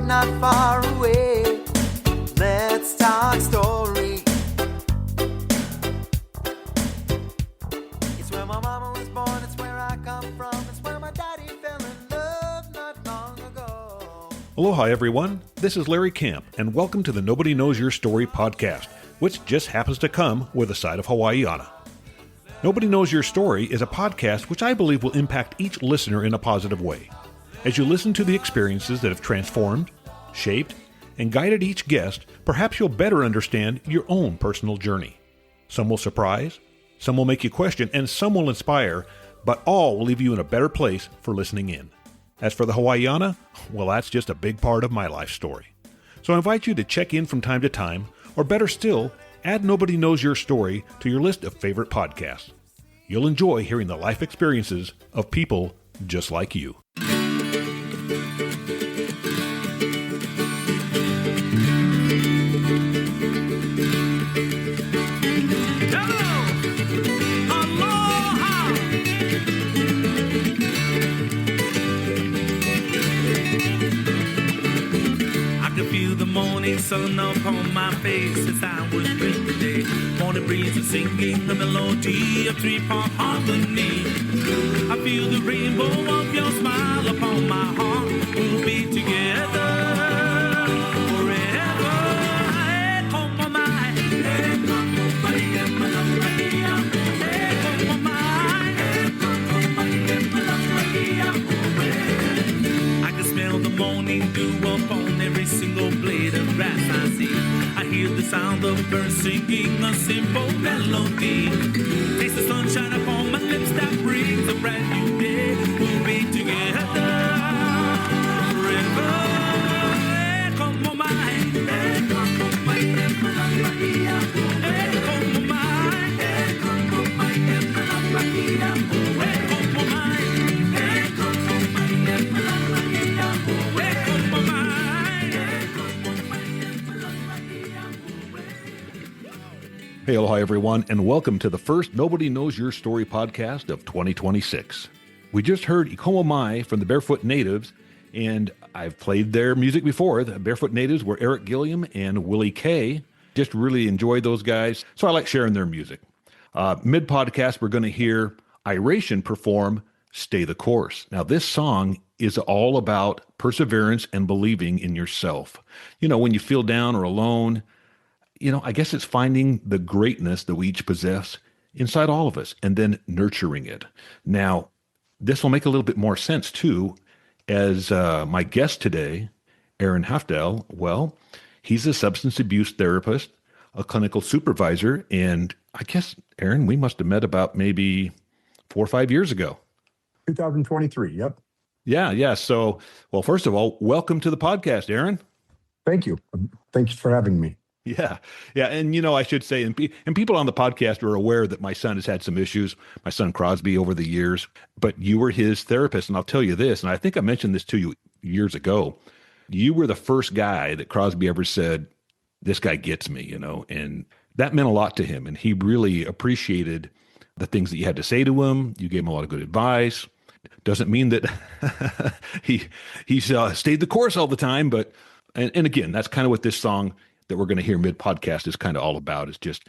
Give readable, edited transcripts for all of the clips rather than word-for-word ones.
Not far away, let's talk story. It's where my mama was born, it's where I come from, it's where my daddy fell in love not long ago. Aloha everyone, this is Larry Camp, and welcome to the Nobody Knows Your Story podcast, which just happens to come with a side of Hawaiiana. Nobody Knows Your Story is a podcast which I believe will impact each listener in a positive way. As you listen to the experiences that have transformed, shaped, and guided each guest, perhaps you'll better understand your own personal journey. Some will surprise, some will make you question, and some will inspire, but all will leave you in a better place for listening in. As for the Hawaiiana, well, that's just a big part of my life story. So I invite you to check in from time to time, or better still, add Nobody Knows Your Story to your list of favorite podcasts. You'll enjoy hearing the life experiences of people just like you. Morning sun upon my face as I was dressed today. Morning breeze is singing the melody of three-part harmony. I feel the rainbow of your smile upon my heart. We'll be together forever. Hey, come on, my. Hey, come on, my. Hey, come on, my. Hey, come on, my. I can smell the morning dew upon every single blade of grass I see. I hear the sound of birds singing a simple melody. Taste the sunshine upon my lips that brings a brand new day. We'll be together forever. Hey, come on, my. Hey, come on, my. Hey, come on, my. Hey, come on, my. Hey, come on, my. Hey, come on, my. Hey, aloha everyone, and welcome to the first Nobody Knows Your Story podcast of 2026. We just heard Ikomo Mai from the Barefoot Natives, and I've played their music before. The Barefoot Natives were Eric Gilliam and Willie Kay. Just really enjoyed those guys, so I like sharing their music. Mid-podcast, we're going to hear Iration perform Stay the Course. Now, this song is all about perseverance and believing in yourself. You know, when you feel down or alone, I guess it's finding the greatness that we each possess inside all of us and then nurturing it. Now, this will make a little bit more sense too, as my guest today, Aaron Hafdahl, well, he's a substance abuse therapist, a clinical supervisor, and I guess, Aaron, we must have met about maybe 4 or 5 years ago. 2023, yep. Yeah. So, well, first of all, welcome to the podcast, Aaron. Thank you. Thank you for having me. Yeah. And, I should say, and people on the podcast are aware that my son has had some issues, my son Crosby, over the years, but you were his therapist. And I'll tell you this, and I think I mentioned this to you years ago. You were the first guy that Crosby ever said, this guy gets me, and that meant a lot to him. And he really appreciated the things that you had to say to him. You gave him a lot of good advice. Doesn't mean that he's stayed the course all the time, but, and again, that's kind of what this song that we're going to hear mid-podcast is kind of all about. It's just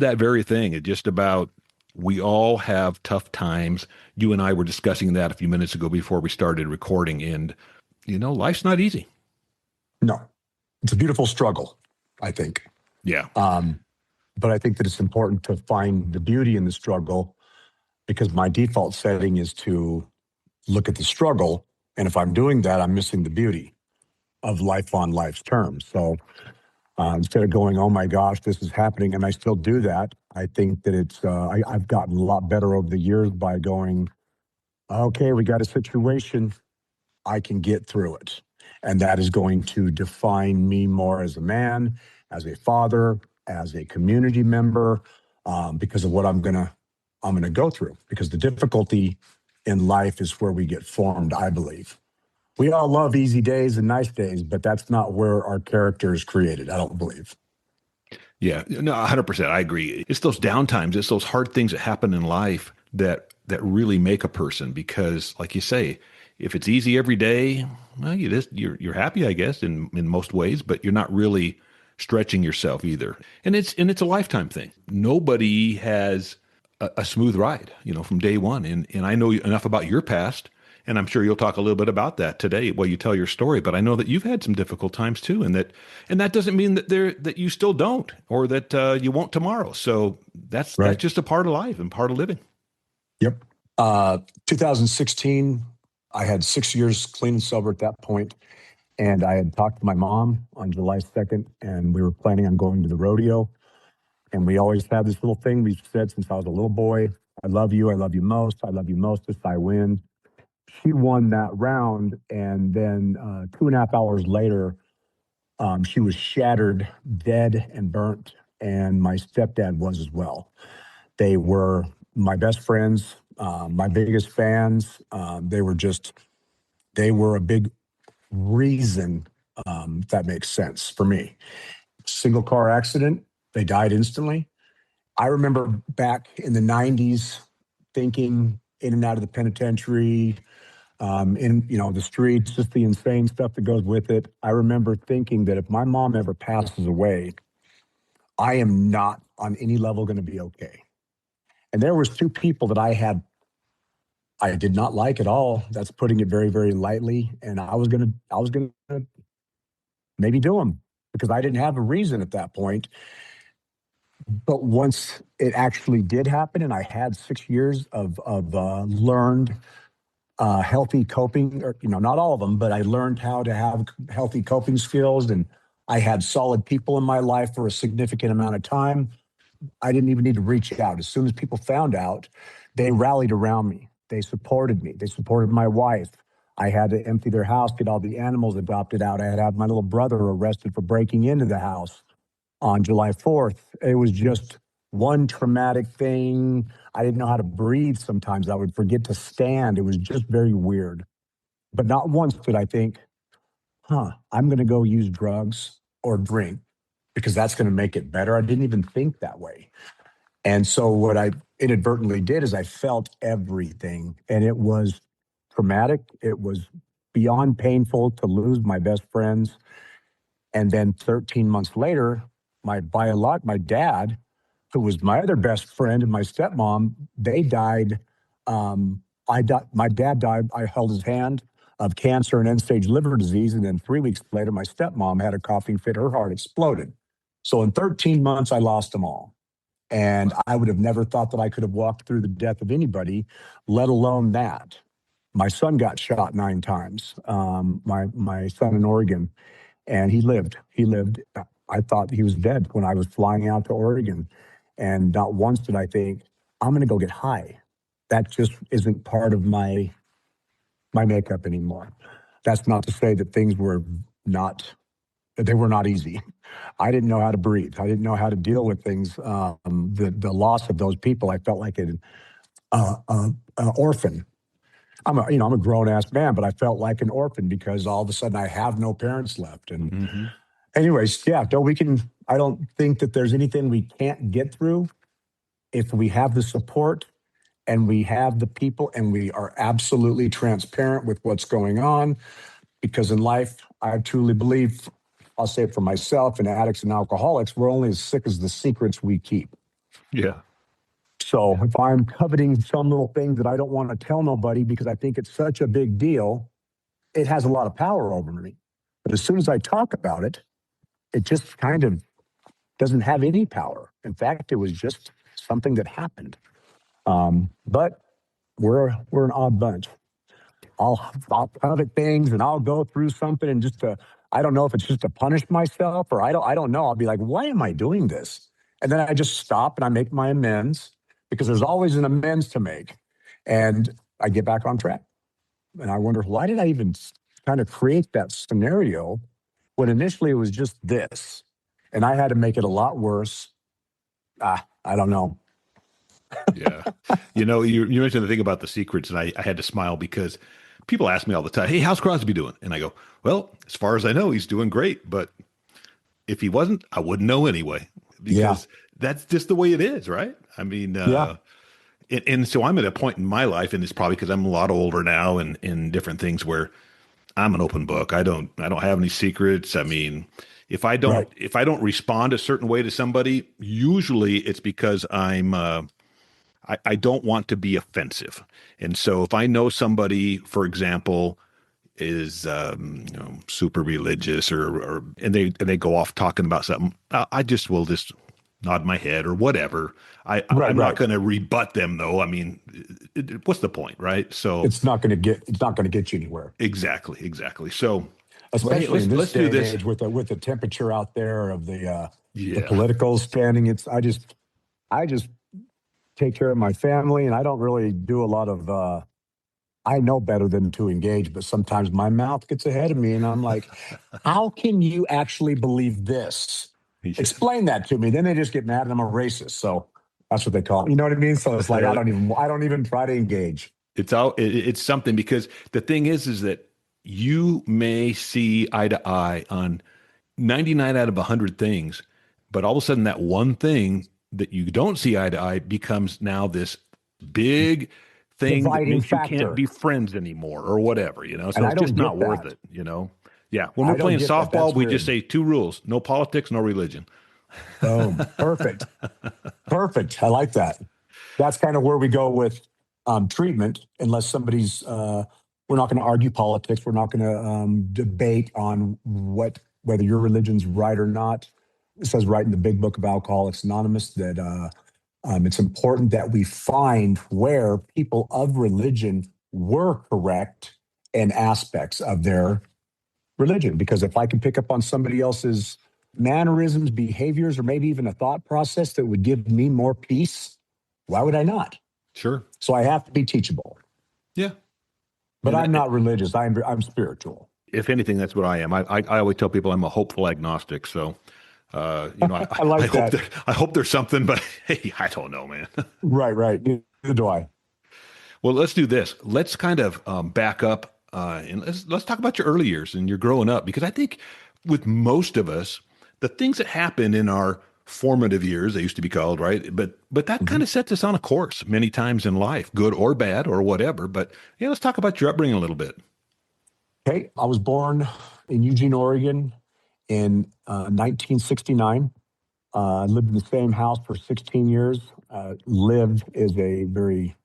that very thing. It's just about, we all have tough times. You and I were discussing that a few minutes ago before we started recording, and, life's not easy. No, it's a beautiful struggle, I think. Yeah. But I think that it's important to find the beauty in the struggle, because my default setting is to look at the struggle. And if I'm doing that, I'm missing the beauty of life on life's terms. So instead of going, oh my gosh, this is happening, and I still do that, I think that it's, I've gotten a lot better over the years by going, okay, we got a situation, I can get through it. And that is going to define me more as a man, as a father, as a community member, because of what I'm going to I'm going to go through, because the difficulty in life is where we get formed, I believe. We all love easy days and nice days, but that's not where our character is created, I don't believe. Yeah, no, 100%. I agree. It's those downtimes, it's those hard things that happen in life that really make a person. Because, like you say, if it's easy every day, well, you're happy, I guess, in most ways, but you're not really stretching yourself either. And it's a lifetime thing. Nobody has a smooth ride, from day one. And I know enough about your past, and I'm sure you'll talk a little bit about that today while you tell your story. But I know that you've had some difficult times too, and that doesn't mean that you still don't, or that you won't tomorrow. So that's just a part of life and part of living. Yep. 2016, I had 6 years clean and sober at that point, and I had talked to my mom on July 2nd, and we were planning on going to the rodeo. And we always have this little thing we've said since I was a little boy: I love you most, I love you mostest, I win. She won that round, and then 2.5 hours later, she was shattered, dead and burnt, and my stepdad was as well. They were my best friends, my biggest fans. They were a big reason, if that makes sense for me. Single car accident, they died instantly. I remember back in the 90s thinking, in and out of the penitentiary, in the streets, just the insane stuff that goes with it. I remember thinking that if my mom ever passes away, I am not on any level going to be okay. And there was two people that I did not like at all. That's putting it very, very lightly. And I was gonna maybe do them, because I didn't have a reason at that point. But once it actually did happen, and I had 6 years of learned healthy coping, or not all of them, but I learned how to have healthy coping skills, and I had solid people in my life for a significant amount of time. I didn't even need to reach out. As soon as people found out, they rallied around me. They supported me. They supported my wife. I had to empty their house, get all the animals adopted out. I had to have my little brother arrested for breaking into the house on July 4th. It was just one traumatic thing. I didn't know how to breathe sometimes. I would forget to stand. It was just very weird. But not once did I think, I'm going to go use drugs or drink because that's going to make it better. I didn't even think that way. And so what I inadvertently did is I felt everything, and it was traumatic. It was beyond painful to lose my best friends. And then 13 months later, my dad, who was my other best friend, and my stepmom, they died. My dad died. I held his hand, of cancer and end-stage liver disease. And then 3 weeks later, my stepmom had a coughing fit. Her heart exploded. So in 13 months, I lost them all. And I would have never thought that I could have walked through the death of anybody, let alone that. My son got shot 9 times, my son in Oregon, and he lived. I thought he was dead when I was flying out to Oregon. And not once did I think, I'm going to go get high. That just isn't part of my makeup anymore. That's not to say that things were not easy. I didn't know how to breathe. I didn't know how to deal with things. The loss of those people, I felt like an orphan. I'm a grown ass man, but I felt like an orphan because all of a sudden I have no parents left. And anyways, yeah, I don't think that there's anything we can't get through if we have the support and we have the people and we are absolutely transparent with what's going on. Because in life, I truly believe, I'll say it for myself and addicts and alcoholics, we're only as sick as the secrets we keep. Yeah. So if I'm coveting some little thing that I don't want to tell nobody because I think it's such a big deal, it has a lot of power over me. But as soon as I talk about it, it just kind of doesn't have any power. In fact, it was just something that happened. But we're an odd bunch. I'll covet things and I'll go through something and I don't know if it's just to punish myself or I don't know. I'll be like, why am I doing this? And then I just stop and I make my amends because there's always an amends to make. And I get back on track. And I wonder, why did I even kind of create that scenario when initially it was just this? And I had to make it a lot worse. I don't know. Yeah. You mentioned the thing about the secrets, and I had to smile because people ask me all the time, "Hey, how's Crosby doing?" And I go, "Well, as far as I know, he's doing great. But if he wasn't, I wouldn't know anyway, Yeah. because that's just the way it is, right? I mean, Yeah. and so I'm at a point in my life, and it's probably because I'm a lot older now, and in different things where I'm an open book. I don't have any secrets. I mean, Right. if I don't respond a certain way to somebody, usually it's because I don't want to be offensive. And so if I know somebody, for example, is super religious, or and they go off talking about something, I just will just nod my head or whatever. Right. I'm not Right. going to rebut them though. I mean, what's the point, right? So It's not going to get you anywhere, exactly. So, well, hey, especially in this let's do day and this. age with the temperature out there of the Yeah, political standing. I just take care of my family, and I don't really do a lot of. I know better than to engage, but sometimes my mouth gets ahead of me, and I'm like, "How can you actually believe this? yeah. Explain that to me." Then they just get mad, and I'm a racist. So that's what they call it. You know what I mean? So it's like Well, I don't even try to engage. it's something, because the thing is that you may see eye to eye on 99 out of 100 things, but all of a sudden that one thing that you don't see eye to eye becomes now this big thing that Dividing makes you can't factor, be friends anymore or whatever, and so I it's don't just not get worth that. it. Yeah, when we're I don't playing get that. softball, That's we just weird. say two rules: no politics, no religion. Boom. Perfect. Perfect. I like that. That's kind of where we go with treatment, unless somebody's, we're not going to argue politics. We're not going to debate on whether your religion's right or not. It says right in the big book of Alcoholics Anonymous that it's important that we find where people of religion were correct in aspects of their religion. Because if I can pick up on somebody else's mannerisms, behaviors, or maybe even a thought process that would give me more peace, why would I not? Sure. So I have to be teachable. Yeah. But And I'm not religious. I'm spiritual. if anything, that's what I am. I always tell people I'm a hopeful agnostic. So, I like that. I hope there's something, but hey, I don't know, man. Right, right. Neither do I. Well, let's do this. Let's kind of back up, and let's talk about your early years and your growing up, because I think with most of us, the things that happen in our formative years, they used to be called, right? But that Mhm. kind of sets us on a course many times in life, good or bad or whatever. But yeah, let's talk about your upbringing a little bit. Okay. I was born in Eugene, Oregon in 1969. I lived in the same house for 16 years. Lived is a very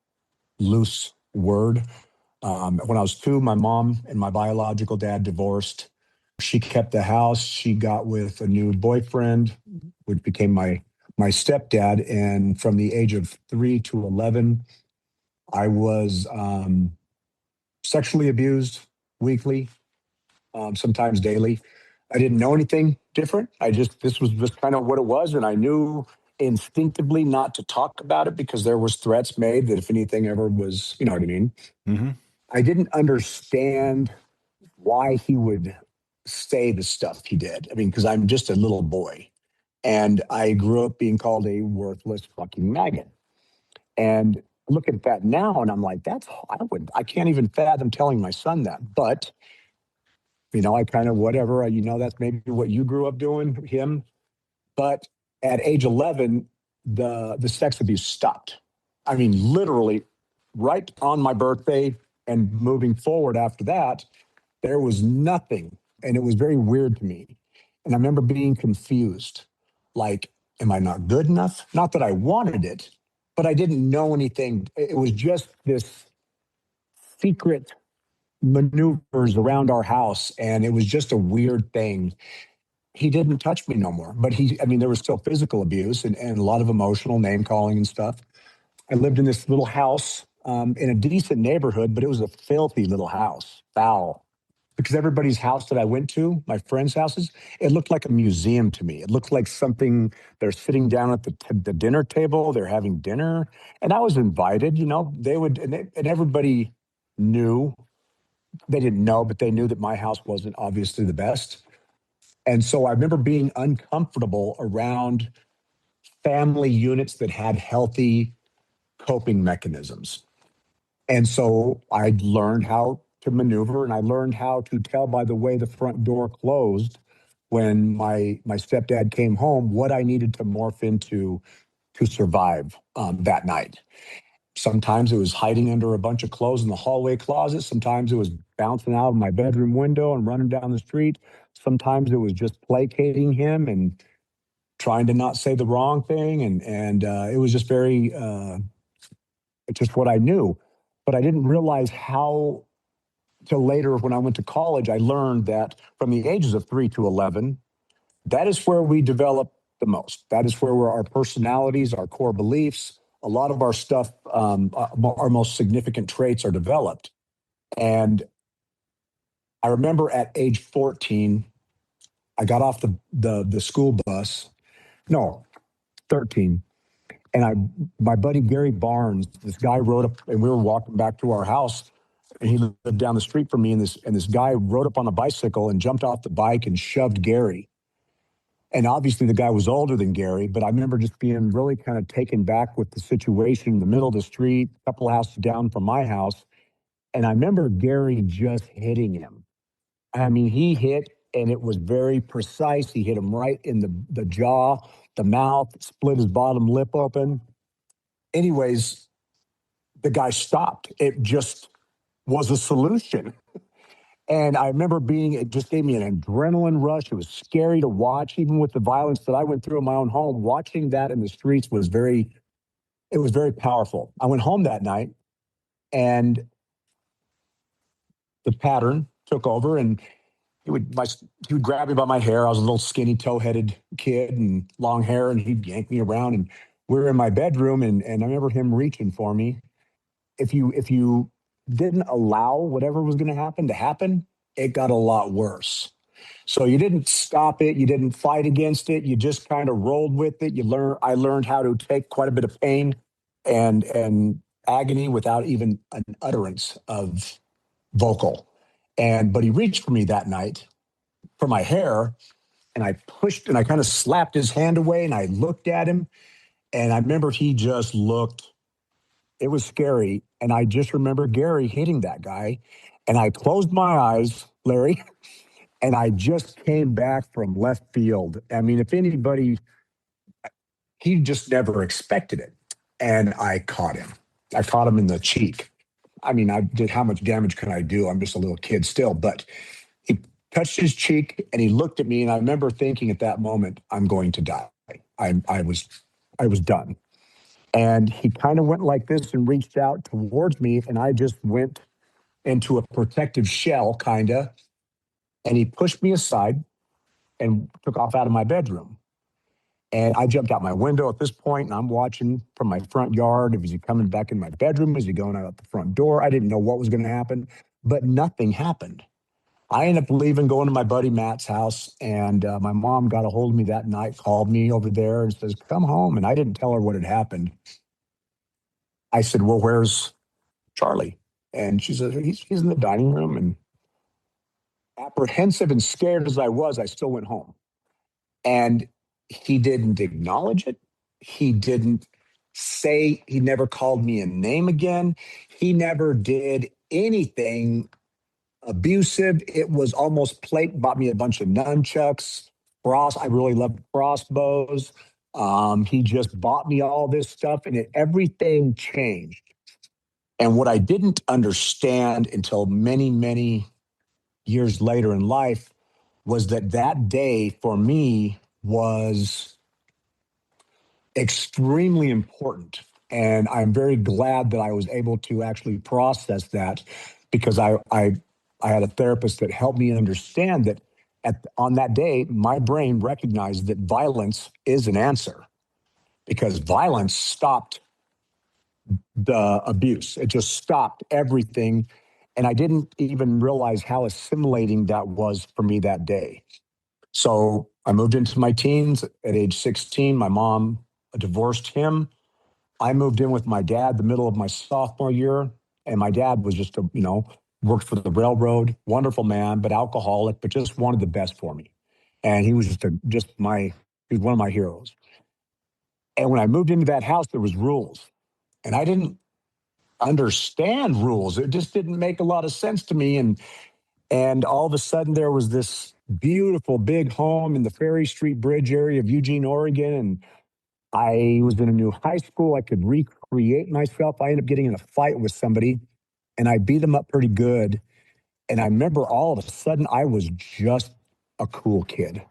loose word. When I was two, my mom and my biological dad divorced. She kept the house. She got with a new boyfriend, which became my stepdad. And from the age of 3 to 11, I was sexually abused weekly, sometimes daily. I didn't know anything different. This was just kind of what it was. And I knew instinctively not to talk about it because there was threats made that if anything ever was, you know what I mean? Hmm. I didn't understand why he would say the stuff he did. I mean, because I'm just a little boy and I grew up being called a worthless fucking maggot. And look at that now and I'm like, I can't even fathom telling my son that. But, I kind of, whatever, that's maybe what you grew up doing, him. But at age 11, the sex abuse stopped. I mean, literally right on my birthday and moving forward after that, there was nothing. And it was very weird to me. And I remember being confused. Like, am I not good enough? Not that I wanted it, but I didn't know anything. It was just this secret maneuvers around our house. And it was just a weird thing. He didn't touch me no more, but there was still physical abuse and a lot of emotional name calling and stuff. I lived in this little house in a decent neighborhood, but it was a filthy little house, foul. Because everybody's house that I went to, my friends' houses, it looked like a museum to me. It looked like something, they're sitting down at the dinner table, they're having dinner. And I was invited, they would, and everybody knew, they didn't know, but they knew that my house wasn't obviously the best. And so I remember being uncomfortable around family units that had healthy coping mechanisms. And so I learned how to maneuver, and I learned how to tell by the way the front door closed when my stepdad came home what I needed to morph into to survive that night. Sometimes it was hiding under a bunch of clothes in the hallway closet. Sometimes it was bouncing out of my bedroom window and running down the street. Sometimes it was just placating him and trying to not say the wrong thing. And it was just very, it's just what I knew. But I didn't realize how, till later when I went to college, I learned that from the ages of 3 to 11, that is where we develop the most. That is where our personalities, our core beliefs, a lot of our stuff, our most significant traits are developed. And I remember at age 14, I got off the school bus. No, 13. And my buddy Gary Barnes, this guy rode up, and we were walking back to our house, and he lived down the street from me. And this guy rode up on a bicycle and jumped off the bike and shoved Gary. And obviously the guy was older than Gary, but I remember just being really kind of taken back with the situation in the middle of the street, a couple houses down from my house. And I remember Gary just hitting him. I mean, he hit, and it was very precise. He hit him right in the jaw, the mouth, split his bottom lip open. Anyways, the guy stopped. It just was a solution. And I remember it just gave me an adrenaline rush. It was scary to watch, even with the violence that I went through in my own home. Watching that in the streets was very powerful. I went home that night, and the pattern took over, and he would grab me by my hair. I was a little skinny, toe-headed kid and long hair, and he'd yank me around. And we were in my bedroom, and I remember him reaching for me. If you didn't allow whatever was going to happen, it got a lot worse. So you didn't stop it. You didn't fight against it. You just kind of rolled with it. I learned how to take quite a bit of pain and agony without even an utterance of vocal. But he reached for me that night for my hair, and I pushed, and I kind of slapped his hand away, and I looked at him, and I remember he just looked, it was scary. And I just remember Gary hitting that guy, and I closed my eyes, Larry, and I just came back from left field. I mean, if anybody, he just never expected it. And I caught him. I caught him in the cheek. I mean, how much damage can I do? I'm just a little kid still, but he touched his cheek, and he looked at me, and I remember thinking at that moment, I'm going to die. I was done. And he kind of went like this and reached out towards me, and I just went into a protective shell, kind of. And he pushed me aside and took off out of my bedroom. And I jumped out my window at this point, and I'm watching from my front yard. Is he coming back in my bedroom? Is he going out the front door? I didn't know what was going to happen, but nothing happened. I ended up leaving, going to my buddy Matt's house, and my mom got a hold of me that night, called me over there and says, come home. And I didn't tell her what had happened. I said, well, where's Charlie? And she said, he's in the dining room. And apprehensive and scared as I was, I still went home. And he didn't acknowledge it. He didn't say, he never called me a name again. He never did anything abusive. It was almost bought me a bunch of nunchucks. I really loved crossbows. He just bought me all this stuff, and everything changed. And what I didn't understand until many, many years later in life was that day for me was extremely important. And I'm very glad that I was able to actually process that, because I had a therapist that helped me understand that on that day, my brain recognized that violence is an answer, because violence stopped the abuse. It just stopped everything. And I didn't even realize how assimilating that was for me that day. So I moved into my teens at age 16. My mom divorced him. I moved in with my dad the middle of my sophomore year. And my dad was just worked for the railroad, wonderful man, but alcoholic, but just wanted the best for me. And he was he was one of my heroes. And when I moved into that house, there was rules. And I didn't understand rules. It just didn't make a lot of sense to me. And all of a sudden there was this beautiful big home in the Ferry Street Bridge area of Eugene, Oregon. And I was in a new high school. I could recreate myself. I ended up getting in a fight with somebody and I beat him up pretty good. And I remember all of a sudden I was just a cool kid.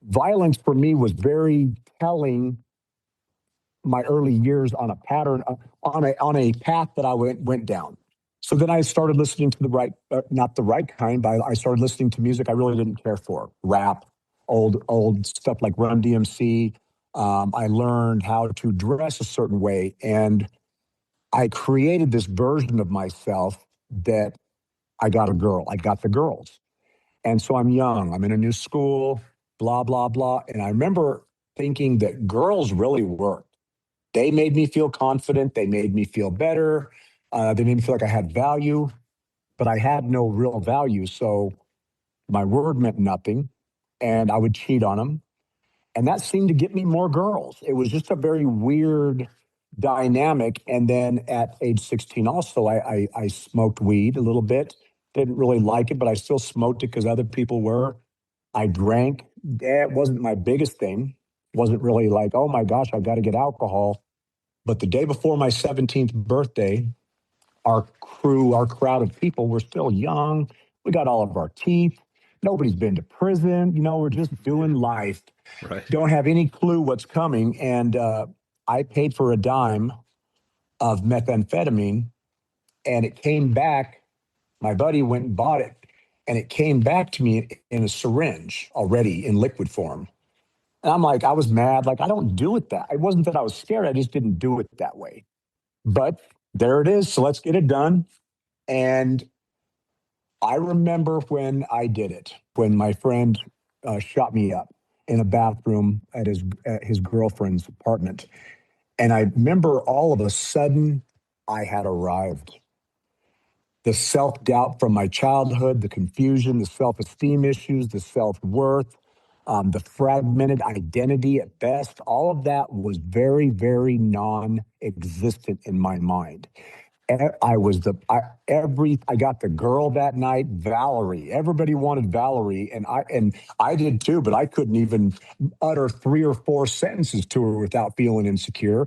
Violence for me was very telling my early years on a pattern, on a path that I went down. So then I started listening to the right, not the right kind, but I started listening to music I really didn't care for, rap, old stuff like Run DMC. I learned how to dress a certain way, and I created this version of myself that I got a girl. I got the girls, and so I'm young. I'm in a new school, blah blah blah, and I remember thinking that girls really work. They made me feel confident. They made me feel better. They made me feel like I had value, but I had no real value. So my word meant nothing. And I would cheat on them. And that seemed to get me more girls. It was just a very weird dynamic. And then at age 16, also, I smoked weed a little bit. Didn't really like it, but I still smoked it because other people were. I drank. It wasn't my biggest thing. Wasn't really like, oh my gosh, I've got to get alcohol. But the day before my 17th birthday, our crowd of people were still young. We got all of our teeth. Nobody's been to prison. We're just doing life. Right. Don't have any clue what's coming. And I paid for a dime of methamphetamine, and it came back. My buddy went and bought it, and it came back to me in a syringe already in liquid form. And I'm like, I was mad. Like, I don't do it that. It wasn't that I was scared. I just didn't do it that way. But there it is. So let's get it done. And I remember when I did it, when my friend shot me up in a bathroom at his girlfriend's apartment. And I remember all of a sudden I had arrived. The self-doubt from my childhood, the confusion, the self-esteem issues, the self-worth, the fragmented identity at best, all of that was very, very non-existent in my mind. I got the girl that night, Valerie. Everybody wanted Valerie, and I did too, but I couldn't even utter 3 or 4 sentences to her without feeling insecure.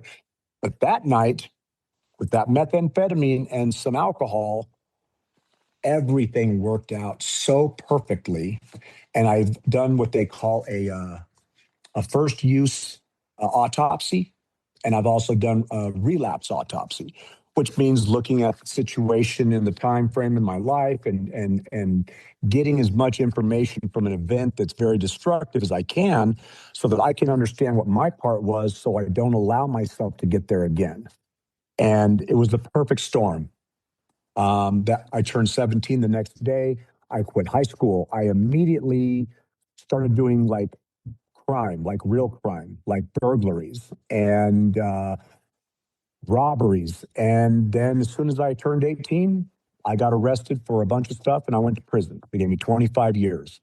But that night, with that methamphetamine and some alcohol, everything worked out so perfectly. And I've done what they call a first use autopsy. And I've also done a relapse autopsy, which means looking at the situation in the time frame in my life and getting as much information from an event that's very destructive as I can so that I can understand what my part was so I don't allow myself to get there again. And it was the perfect storm. That I turned 17 the next day. I quit high school. I immediately started doing like crime, like real crime, like burglaries and robberies. And then as soon as I turned 18, I got arrested for a bunch of stuff and I went to prison. They gave me 25 years.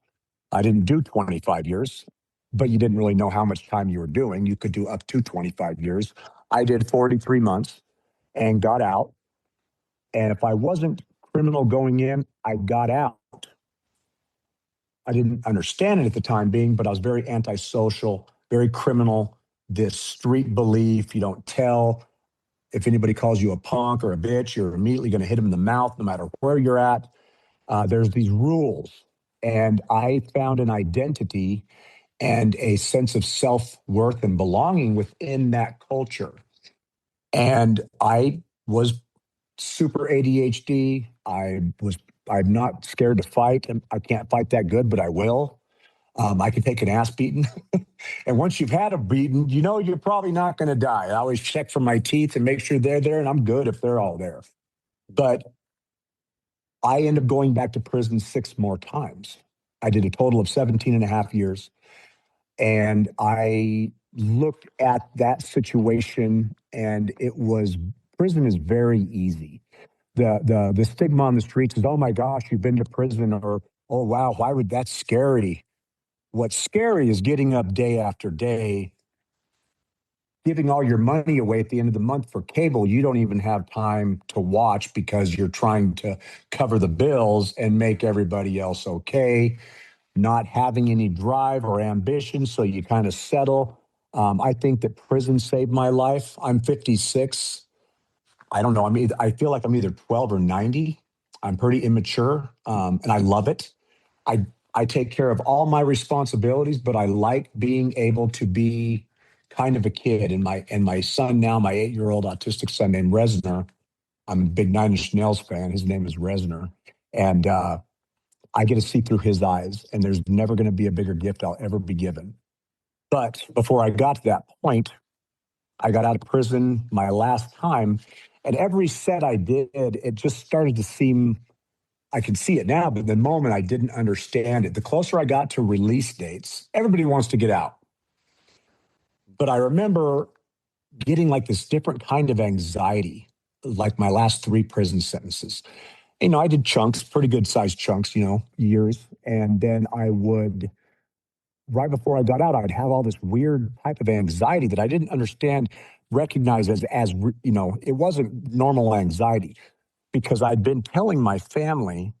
I didn't do 25 years, but you didn't really know how much time you were doing. You could do up to 25 years. I did 43 months and got out. And if I wasn't criminal going in, I got out. I didn't understand it at the time being, but I was very antisocial, very criminal, this street belief, you don't tell. If anybody calls you a punk or a bitch, you're immediately going to hit them in the mouth no matter where you're at. There's these rules. And I found an identity and a sense of self-worth and belonging within that culture. And I was super ADHD. I'm not scared to fight. And I can't fight that good, but I will. I can take an ass beating. And once you've had a beating, you're probably not going to die. I always check for my teeth and make sure they're there, and I'm good if they're all there. But I end up going back to prison 6 more times. I did a total of 17 and a half years. And I looked at that situation, and prison is very easy. The stigma on the streets is, oh my gosh, you've been to prison, or, oh wow, that's scary. What's scary is getting up day after day, giving all your money away at the end of the month for cable you don't even have time to watch because you're trying to cover the bills and make everybody else okay, not having any drive or ambition, so you kind of settle. I think that prison saved my life. I'm 56. I don't know. I feel like I'm either 12 or 90. I'm pretty immature, and I love it. I take care of all my responsibilities, but I like being able to be kind of a kid. And my son now, my 8-year-old autistic son named Resner. I'm a big Nine Inch Nails fan. His name is Resner, and I get to see through his eyes. And there's never going to be a bigger gift I'll ever be given. But before I got to that point, I got out of prison my last time, and every set I did, it just started to seem, I can see it now, but the moment I didn't understand it. The closer I got to release dates, everybody wants to get out. But I remember getting like this different kind of anxiety, like my last 3 prison sentences. I did chunks, pretty good sized chunks, years. And then I would, right before I got out, I would have all this weird type of anxiety that I didn't understand, recognize as it wasn't normal anxiety, because I'd been telling my family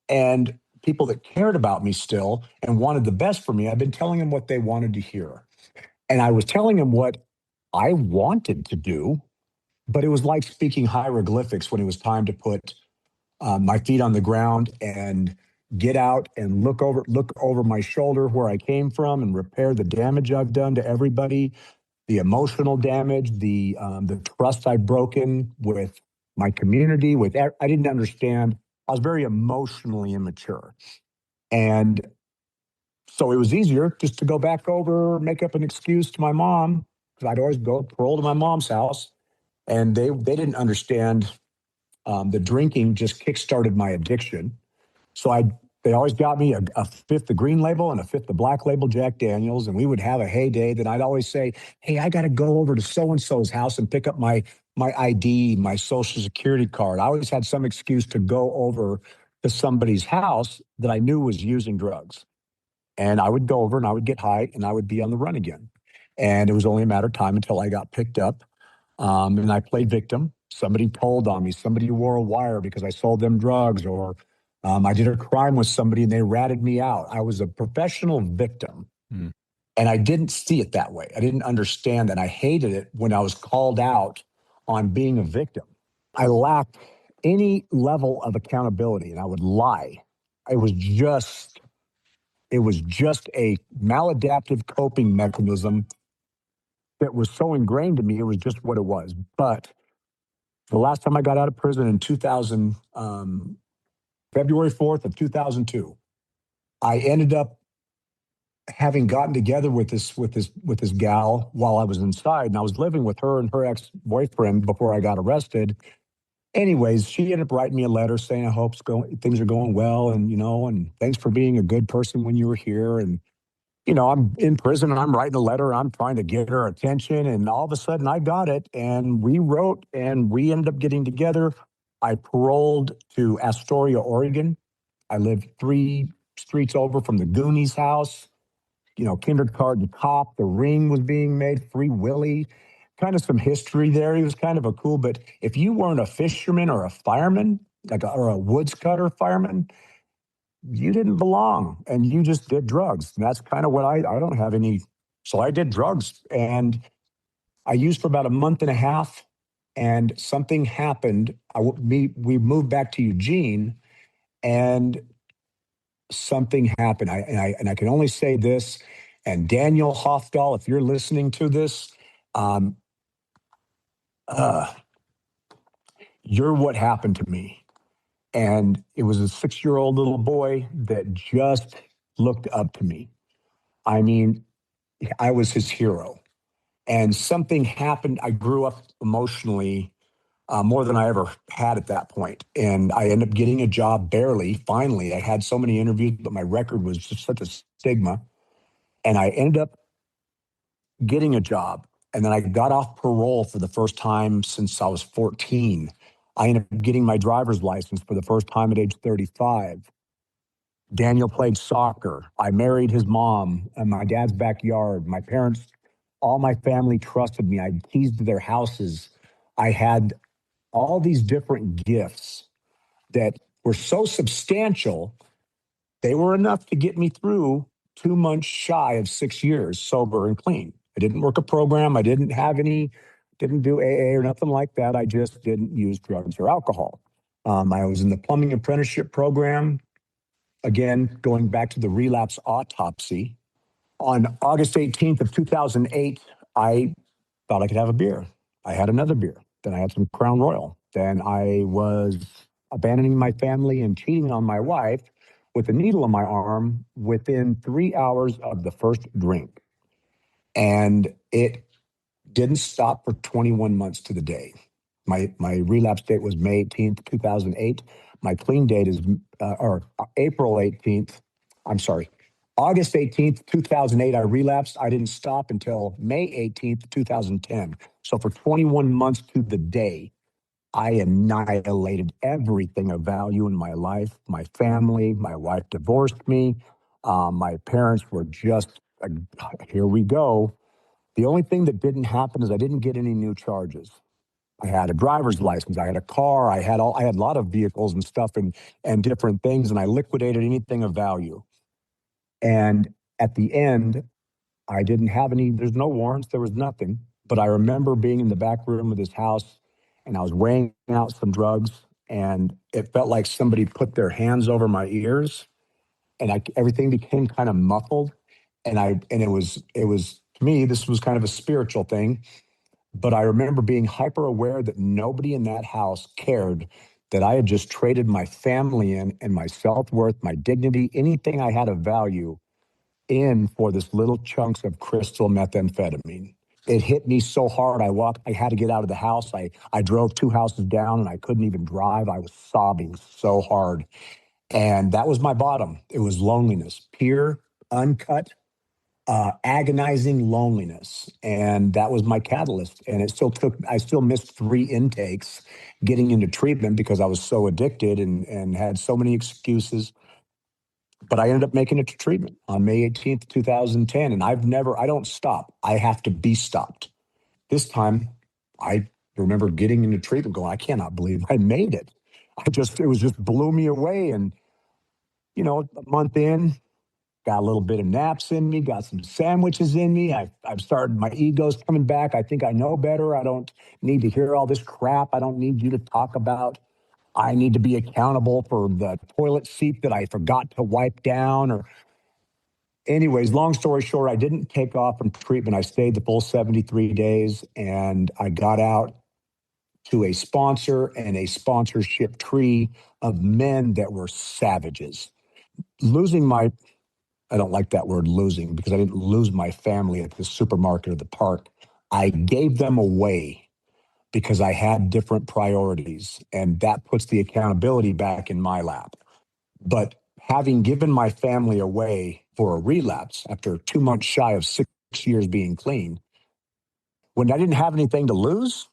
and people that cared about me still and wanted the best for me. I've been telling them what they wanted to hear. And I was telling them what I wanted to do, but it was like speaking hieroglyphics when it was time to put my feet on the ground and get out and look over my shoulder where I came from and repair the damage I've done to everybody, the emotional damage, the trust I've broken with my community. I didn't understand. I was very emotionally immature, and so it was easier just to go back over, make up an excuse to my mom, because I'd always go parole to my mom's house, and they didn't understand. The drinking just kickstarted my addiction. So they always got me a fifth of Green Label and a fifth of Black Label Jack Daniels, and we would have a heyday. That I'd always say, "Hey, I got to go over to so and so's house and pick up my ID, my Social Security card." I always had some excuse to go over to somebody's house that I knew was using drugs, and I would go over and I would get high and I would be on the run again. And it was only a matter of time until I got picked up, and I played victim. Somebody told on me. Somebody wore a wire because I sold them drugs, or I did a crime with somebody and they ratted me out. I was a professional victim, and I didn't see it that way. I didn't understand that. I hated it when I was called out on being a victim. I lacked any level of accountability, and I would lie. It was just a maladaptive coping mechanism that was so ingrained in me. It was just what it was. But the last time I got out of prison in February 4th of 2002, I ended up having gotten together with this gal while I was inside, and I was living with her and her ex-boyfriend before I got arrested. Anyways, she ended up writing me a letter saying, "I hope things are going well, and and thanks for being a good person when you were here." And I'm in prison and I'm writing a letter. I'm trying to get her attention. And all of a sudden I got it, and we wrote and we ended up getting together. I paroled to Astoria, Oregon. I lived 3 streets over from the Goonies house. Kindergarten Cop, The Ring was being made, Free Willy, kind of some history there. He was kind of a cool, but if you weren't a fisherman or a fireman, or a woods cutter fireman, you didn't belong, and you just did drugs. And that's kind of what I don't have any. So I did drugs, and I used for about a month and a half, and something happened. We moved back to Eugene, and something happened. I can only say this, and Daniel Hafdahl, if you're listening to this, you're what happened to me. And it was a 6-year-old little boy that just looked up to me. I mean, I was his hero. And something happened. I grew up emotionally more than I ever had at that point. And I ended up getting a job barely. Finally, I had so many interviews, but my record was just such a stigma. And I ended up getting a job. And then I got off parole for the first time since I was 14. I ended up getting my driver's license for the first time at age 35. Daniel played soccer. I married his mom in my dad's backyard. My parents All my family trusted me. I had keys to their houses. I had all these different gifts that were so substantial. They were enough to get me through 2 months shy of 6 years sober and clean. I didn't work a program. I didn't do AA or nothing like that. I just didn't use drugs or alcohol. I was in the plumbing apprenticeship program. Again, going back to the relapse autopsy. On August 18th of 2008, I thought I could have a beer. I had another beer. Then I had some Crown Royal. Then I was abandoning my family and cheating on my wife with a needle in my arm within 3 hours of the first drink. And it didn't stop for 21 months to the day. My relapse date was May 18th, 2008. My clean date is or April 18th. I'm sorry. August 18th, 2008, I relapsed. I didn't stop until May 18th, 2010. So for 21 months to the day, I annihilated everything of value in my life. My family, my wife divorced me. My parents were just, here we go. The only thing that didn't happen is I didn't get any new charges. I had a driver's license. I had a car. I had a lot of vehicles and stuff and different things, and I liquidated anything of value. And at the end, I didn't have any, there's no warrants, there was nothing. But I remember being in the back room of this house and I was weighing out some drugs and it felt like somebody put their hands over my ears and everything became kind of muffled. And it was to me, this was kind of a spiritual thing. But I remember being hyper aware that nobody in that house cared that I had just traded my family in and my self-worth, my dignity, anything I had of value in for this little chunks of crystal methamphetamine. It hit me so hard. I had to get out of the house. I drove 2 houses down and I couldn't even drive. I was sobbing so hard. And that was my bottom. It was loneliness, pure, uncut, agonizing loneliness. And that was my catalyst. And I still missed 3 intakes getting into treatment because I was so addicted and had so many excuses. But I ended up making it to treatment on May 18th, 2010. And I don't stop. I have to be stopped. This time, I remember getting into treatment going, I cannot believe I made it. It was just blew me away. And, a month in, got a little bit of naps in me, got some sandwiches in me. I've started, my ego's coming back. I think I know better. I don't need to hear all this crap. I don't need you to talk about. I need to be accountable for the toilet seat that I forgot to wipe down. Anyways, long story short, I didn't take off from treatment. I stayed the full 73 days and I got out to a sponsor and a sponsorship tree of men that were savages. I don't like that word losing because I didn't lose my family at the supermarket or the park. I gave them away because I had different priorities, and that puts the accountability back in my lap. But having given my family away for a relapse after 2 months shy of 6 years being clean, when I didn't have anything to lose,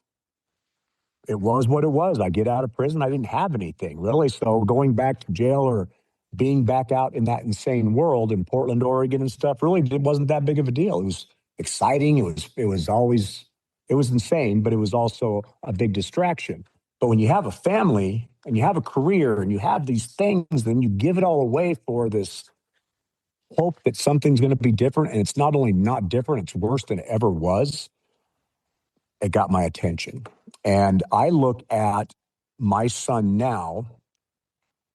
it was what it was. I get out of prison, I didn't have anything really. So going back to jail or being back out in that insane world in Portland, Oregon and stuff, really it wasn't that big of a deal. It was exciting. It was insane, but it was also a big distraction. But when you have a family and you have a career and you have these things, then you give it all away for this hope that something's going to be different. And it's not only not different, it's worse than it ever was. It got my attention. And I look at my son now,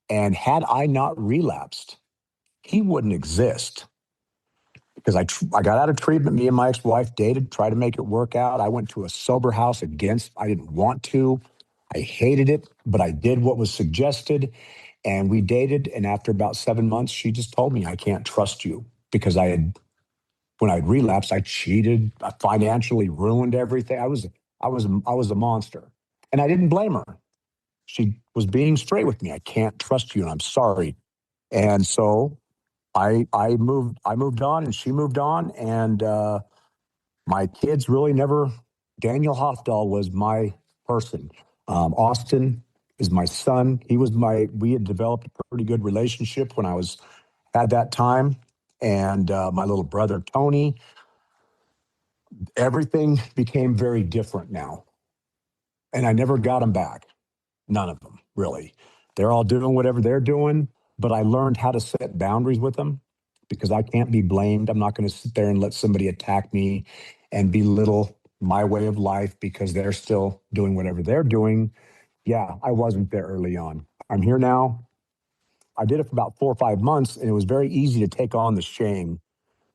and had I not relapsed, he wouldn't exist. Because I got out of treatment, me and my ex-wife dated, tried to make it work out. I went to a sober house I didn't want to. I hated it, but I did what was suggested. And we dated, and after about 7 months, she just told me, I can't trust you. Because when I relapsed, I cheated, I financially ruined everything. I was a monster. And I didn't blame her. She was being straight with me. I can't trust you, and I'm sorry. And so I moved on, and she moved on, and my kids really never. Daniel Hafdahl was my person. Austin is my son. We had developed a pretty good relationship when I had that time, and my little brother Tony. Everything became very different now. And I never got them back. None of them, really. They're all doing whatever they're doing, but I learned how to set boundaries with them because I can't be blamed. I'm not going to sit there and let somebody attack me and belittle my way of life because they're still doing whatever they're doing. Yeah, I wasn't there early on. I'm here now. I did it for about 4 or 5 months, and it was very easy to take on the shame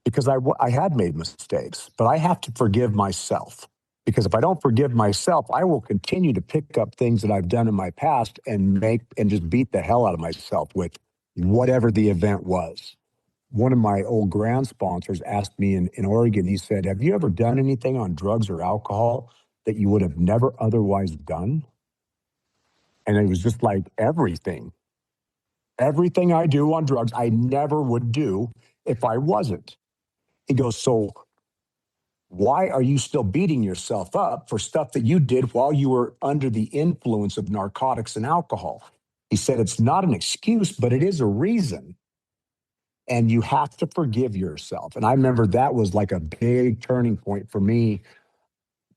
because I had made mistakes, but I have to forgive myself. Because if I don't forgive myself, I will continue to pick up things that I've done in my past and just beat the hell out of myself with whatever the event was. One of my old grant sponsors asked me in Oregon, he said, "Have you ever done anything on drugs or alcohol that you would have never otherwise done?" And it was just like everything. Everything I do on drugs, I never would do if I wasn't. He goes, "So why are you still beating yourself up for stuff that you did while you were under the influence of narcotics and alcohol?" He said, "It's not an excuse, but it is a reason. And you have to forgive yourself." And I remember that was like a big turning point for me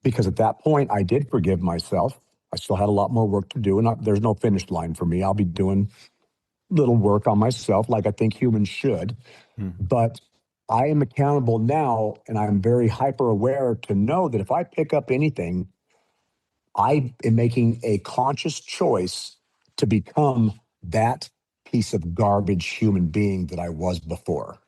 because at that point I did forgive myself. I still had a lot more work to do, and there's no finish line for me. I'll be doing little work on myself like I think humans should. But I am accountable now, and I'm very hyper aware to know that if I pick up anything, I am making a conscious choice to become that piece of garbage human being that I was before.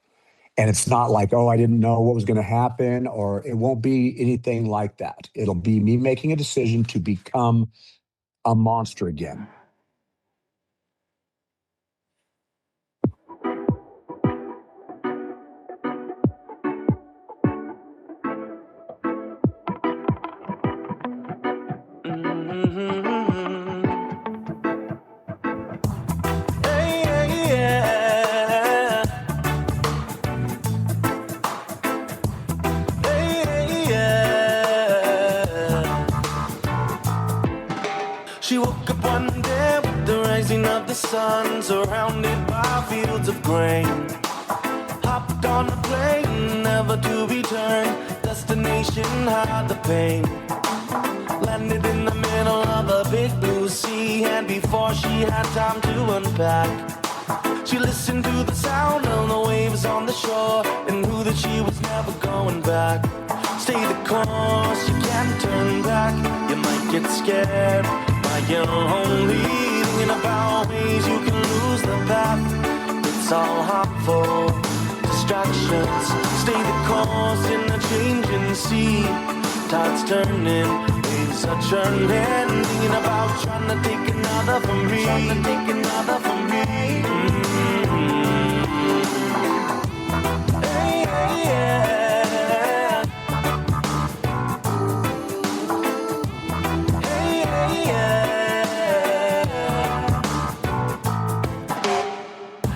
And it's not like, oh, I didn't know what was going to happen, or it won't be anything like that. It'll be me making a decision to become a monster again. She woke up one day with the rising of the sun, surrounded by fields of grain. Hopped on a plane, never to return. Destination, hide the pain. Landed in the middle of a big blue sea, and before she had time to unpack, she listened to the sound of the waves on the shore and knew that she was never going back. Stay the course, you can't turn back. You might get scared, might get lonely, thinking about ways you can lose the path. It's all harmful distractions. Stay the course in the changing sea. Tide's turning, waves are churning, thinking about trying to take another from me. Trying to take another from me. Hey, hey, yeah.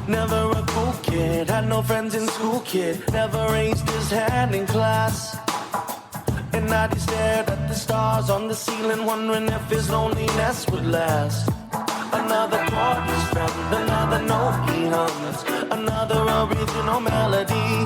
Never a cool kid, had no friends in school, kid. Never raised his hand in class. At night he stared at the stars on the ceiling, wondering if his loneliness would last. Another chord is found, another note he hums, another original melody.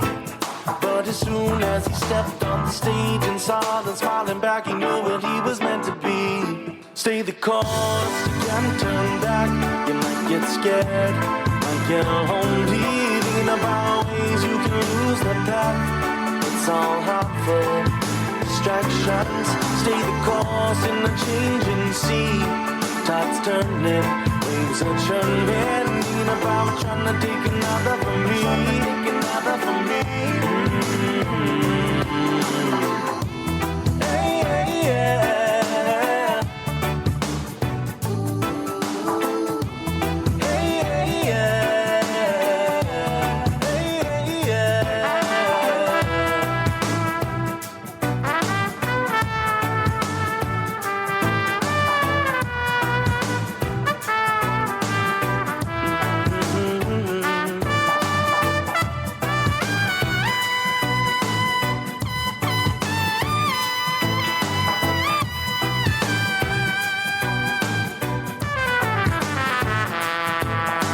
But as soon as he stepped on the stage and saw them smiling back, he knew what he was meant to be. Stay the course, you can't turn back. You might get scared, might get lonely, thinking about ways you can lose the path. It's all harmful distractions. Stay the course in the changing sea. Tide's turning, waves are churning, thinking about trying to take another from me. Trying to take another from me. Hey, hey, yeah.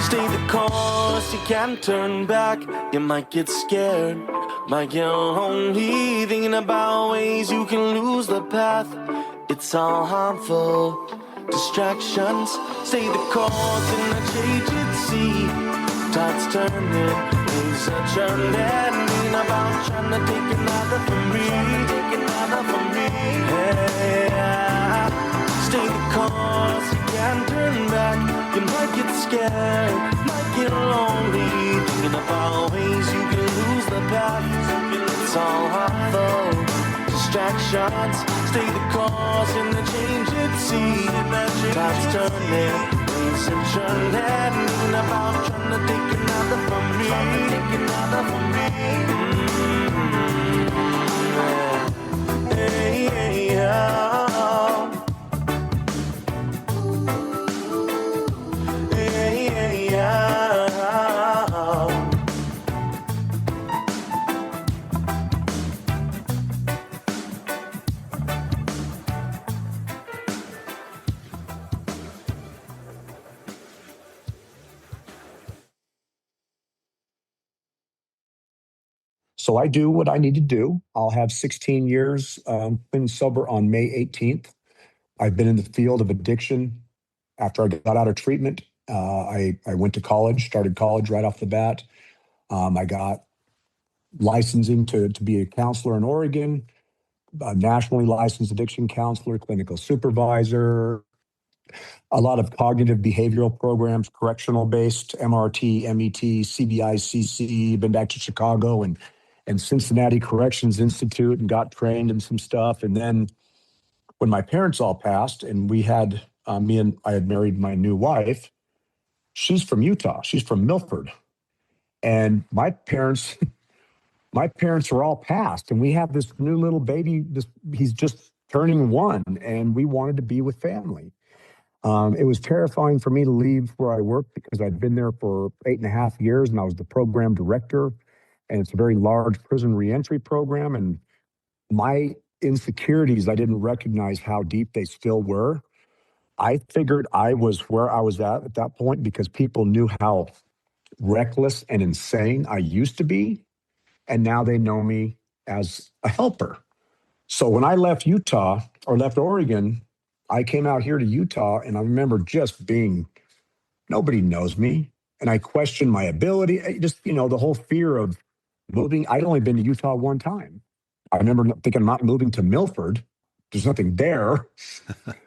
Stay the course, you can't turn back. You might get scared, Might get lonely thinking about ways you can lose the path. It's all harmful distractions. Stay the course in the change at sea. Tides turning, waves are churning. Thinking about trying to take another from me. Yeah. Stay the course, you can't turn back. You might get scared, might get lonely. Thinking about ways you can lose the path. It's all harmful distractions. Stay the course in the change at sea. Tides turning, waves are churning. Thinking about trying to take another from me. Hey, yeah. So I do what I need to do. I'll have 16 years been sober on May 18th. I've been in the field of addiction after I got out of treatment. I went to college, started college right off the bat. I got licensing to be a counselor in Oregon, a nationally licensed addiction counselor, clinical supervisor, a lot of cognitive behavioral programs, correctional based, MRT, MET, CBI, been back to Chicago and Cincinnati Corrections Institute and got trained in some stuff. And then when my parents all passed and we had, I had married my new wife, she's from Utah. She's from Milford. And my parents were all passed. And we have this new little baby, he's just turning 1 and we wanted to be with family. It was terrifying for me to leave where I worked because I'd been there for 8.5 years and I was the program director. And it's a very large prison reentry program. And my insecurities, I didn't recognize how deep they still were. I figured I was where I was at that point because people knew how reckless and insane I used to be. And now they know me as a helper. So when I left Utah or left Oregon, I came out here to Utah and I remember just being, nobody knows me. And I questioned my ability, just, the whole fear of moving. I'd only been to Utah one time. I remember thinking I'm not moving to Milford. There's nothing there.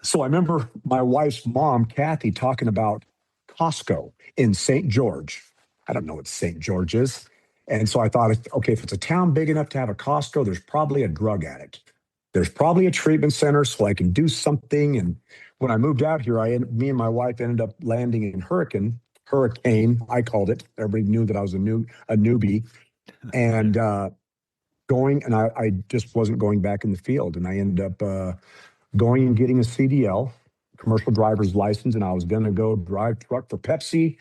So I remember my wife's mom, Kathy, talking about Costco in St. George. I don't know what St. George is. And so I thought, okay, if it's a town big enough to have a Costco, there's probably a drug addict. There's probably a treatment center so I can do something. And when I moved out here, me and my wife ended up landing in Hurricane, I called it. Everybody knew that I was a newbie. And I just wasn't going back in the field. And I ended up going and getting a CDL, commercial driver's license, and I was going to go drive truck for Pepsi.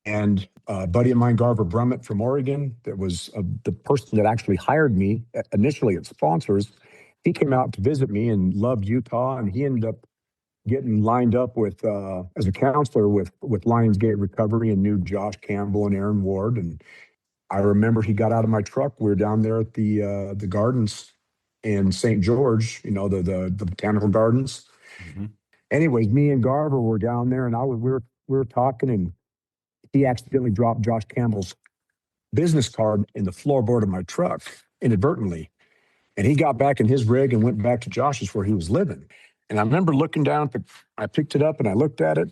And a buddy of mine, Garver Brummett from Oregon, that was the person that actually hired me initially at Sponsors. He came out to visit me and loved Utah, and he ended up getting lined up with as a counselor with Lionsgate Recovery and knew Josh Campbell and Aaron Ward. And I remember he got out of my truck. We were down there at the gardens in St. George, the botanical gardens. Mm-hmm. Anyways, me and Garver were down there, and we were talking, and he accidentally dropped Josh Campbell's business card in the floorboard of my truck inadvertently. And he got back in his rig and went back to Josh's where he was living. And I remember looking down, I picked it up and I looked at it.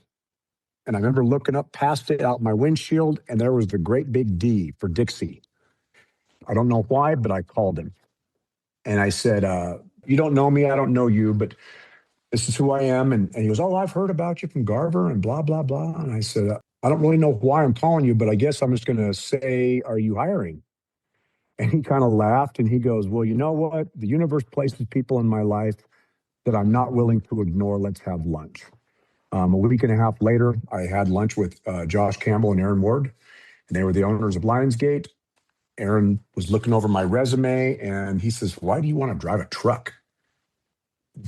And I remember looking up past it out my windshield, and there was the great big D for Dixie. I don't know why, but I called him. And I said, you don't know me, I don't know you, but this is who I am. And he goes, oh, I've heard about you from Garver and blah, blah, blah. And I said, I don't really know why I'm calling you, but I guess I'm just going to say, are you hiring? And he kind of laughed and he goes, well, you know what? The universe places people in my life that I'm not willing to ignore. Let's have lunch. A week and a half later, I had lunch with Josh Campbell and Aaron Ward, and they were the owners of Lionsgate. Aaron was looking over my resume and he says, why do you want to drive a truck?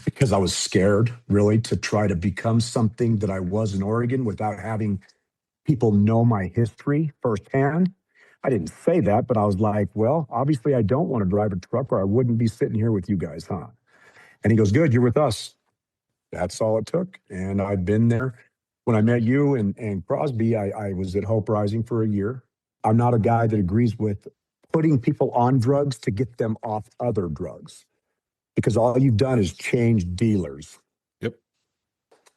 Because I was scared, really, to try to become something that I was in Oregon without having people know my history firsthand. I didn't say that, but I was like, well, obviously I don't want to drive a truck or I wouldn't be sitting here with you guys, huh? And he goes, good, you're with us. That's all it took. And I've been there. When I met you and Crosby, I was at Hope Rising for a year. I'm not a guy that agrees with putting people on drugs to get them off other drugs, because all you've done is change dealers. Yep.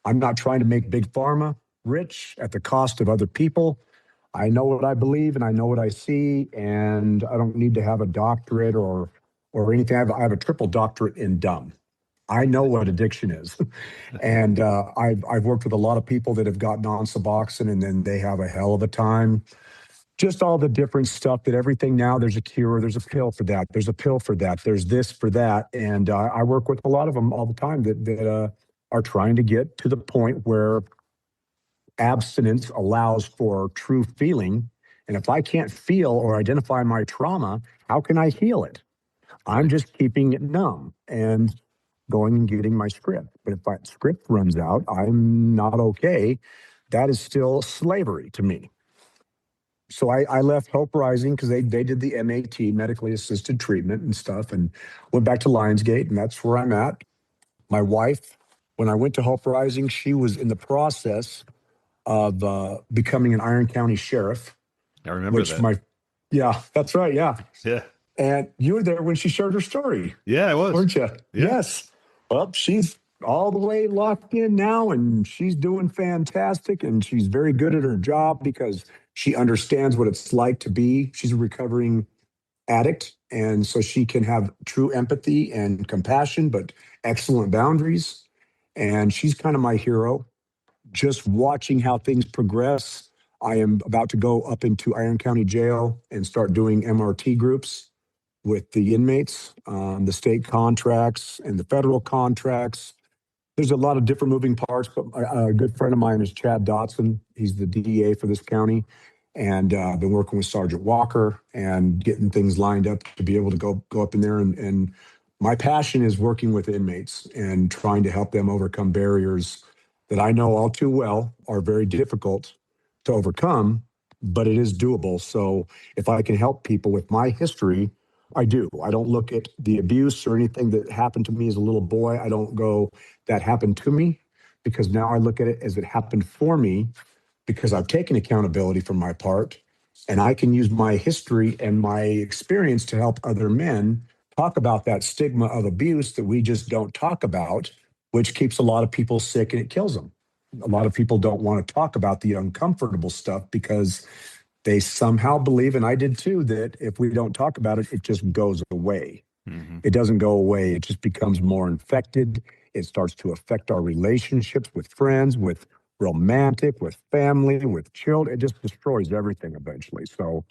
I'm not trying to make big pharma rich at the cost of other people. I know what I believe and I know what I see, and I don't need to have a doctorate or anything. I have a triple doctorate in dumb. I know what addiction is. And I've worked with a lot of people that have gotten on Suboxone and then they have a hell of a time. Just all the different stuff, that everything now, there's a cure, there's a pill for that, there's a pill for that, there's this for that. And I work with a lot of them all the time that are trying to get to the point where abstinence allows for true feeling. And if I can't feel or identify my trauma, how can I heal it? I'm just keeping it numb and going and getting my script. But if that script runs out, I'm not okay. That is still slavery to me. So I left Hope Rising because they did the MAT, medically assisted treatment and stuff, and went back to Lionsgate, and that's where I'm at. My wife, when I went to Hope Rising, she was in the process of becoming an Iron County sheriff. I remember that. Yeah, that's right. Yeah. Yeah. And you were there when she shared her story. Yeah, I was. Weren't you? Yeah. Yes. Well, she's all the way locked in now, and she's doing fantastic, and she's very good at her job because she understands what it's like to be. She's a recovering addict, and so she can have true empathy and compassion, but excellent boundaries. And she's kind of my hero. Just watching how things progress. I am about to go up into Iron County Jail and start doing MRT groups with the inmates, the state contracts and the federal contracts. There's a lot of different moving parts, but a good friend of mine is Chad Dotson. He's the DEA for this county, and I've been working with Sergeant Walker and getting things lined up to be able to go up in there. And my passion is working with inmates and trying to help them overcome barriers that I know all too well are very difficult to overcome, but it is doable. So if I can help people with my history, I do. I don't look at the abuse or anything that happened to me as a little boy. I don't go, that happened to me, because now I look at it as it happened for me, because I've taken accountability for my part, and I can use my history and my experience to help other men talk about that stigma of abuse that we just don't talk about, which keeps a lot of people sick and it kills them. A lot of people don't want to talk about the uncomfortable stuff because they somehow believe, and I did too, that if we don't talk about it, it just goes away. Mm-hmm. It doesn't go away. It just becomes more infected. It starts to affect our relationships with friends, with romantic, with family, with children. It just destroys everything eventually. So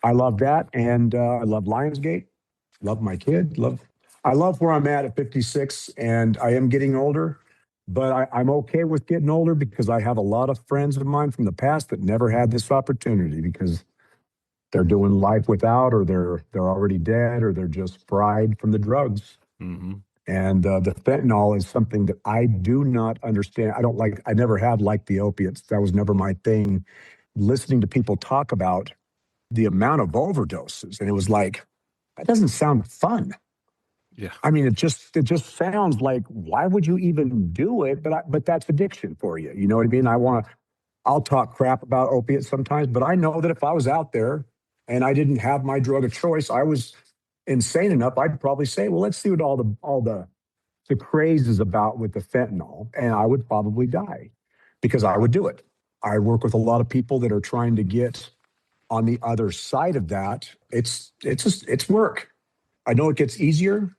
I love that. And I love Lionsgate. Love my kid. I love where I'm at 56, and I am getting older. But I'm okay with getting older because I have a lot of friends of mine from the past that never had this opportunity because they're doing life without, or they're already dead, or they're just fried from the drugs. Mm-hmm. And the fentanyl is something that I do not understand. I never have liked the opiates. That was never my thing. Listening to people talk about the amount of overdoses, and it was like, that doesn't sound fun. Yeah. I mean, it just sounds like, why would you even do it? But that's addiction for you. You know what I mean? I'll talk crap about opiates sometimes, but I know that if I was out there and I didn't have my drug of choice, I was insane enough, I'd probably say, well, let's see what all the craze is about with the fentanyl. And I would probably die because I would do it. I work with a lot of people that are trying to get on the other side of that. It's work. I know it gets easier.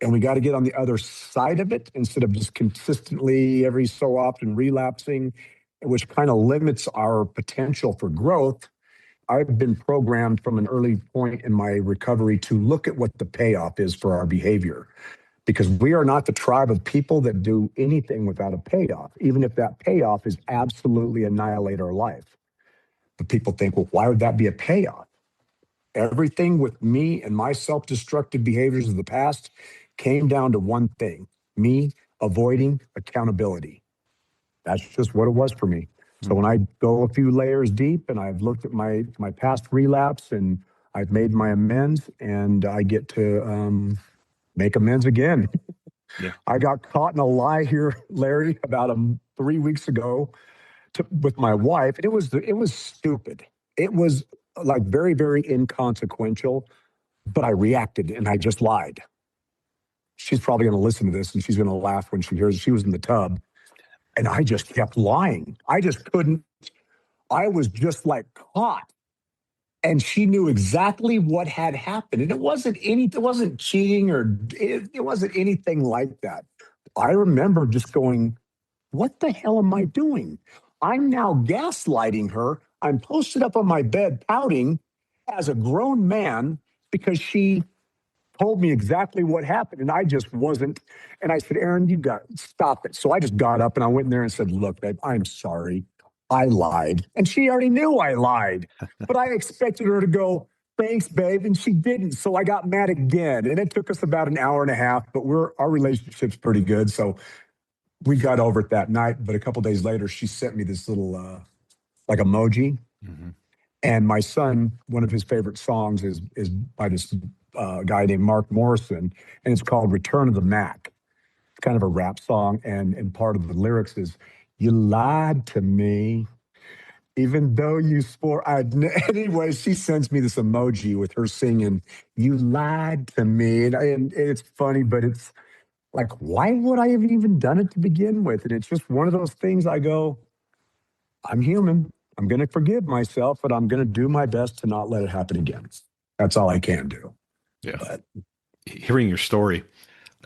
And we got to get on the other side of it instead of just consistently every so often relapsing, which kind of limits our potential for growth. I've been programmed from an early point in my recovery to look at what the payoff is for our behavior, because we are not the tribe of people that do anything without a payoff, even if that payoff is absolutely annihilate our life. But people think, well, why would that be a payoff? Everything with me and my self-destructive behaviors of the past came down to one thing: me avoiding accountability. That's just what it was for me. So when I go a few layers deep and I've looked at my past relapse and I've made my amends and I get to make amends again. Yeah. I got caught in a lie here, Larry, about 3 weeks ago with my wife, and it was stupid. It was like very, very inconsequential, but I reacted and I just lied. She's probably going to listen to this and she's going to laugh when she hears she was in the tub. And I just kept lying. I just couldn't. I was just like caught. And she knew exactly what had happened. And it wasn't cheating or it wasn't anything like that. I remember just going, what the hell am I doing? I'm now gaslighting her. I'm posted up on my bed pouting as a grown man because she told me exactly what happened. And I just wasn't. And I said, Aaron, you got to stop it. So I just got up and I went in there and said, look, babe, I'm sorry. I lied. And she already knew I lied. But I expected her to go, thanks, babe. And she didn't. So I got mad again. And it took us about an hour and a half, but our relationship's pretty good. So we got over it that night. But a couple days later, she sent me this little like emoji. Mm-hmm. And my son, one of his favorite songs is by this guy named Mark Morrison, and it's called Return of the Mac. It's kind of a rap song, and part of the lyrics is, you lied to me, even though you swore I'd... Anyway, she sends me this emoji with her singing, you lied to me. And it's funny, but it's like, why would I have even done it to begin with? And it's just one of those things I go, I'm human. I'm going to forgive myself, but I'm going to do my best to not let it happen again. That's all I can do. Yeah. But hearing your story,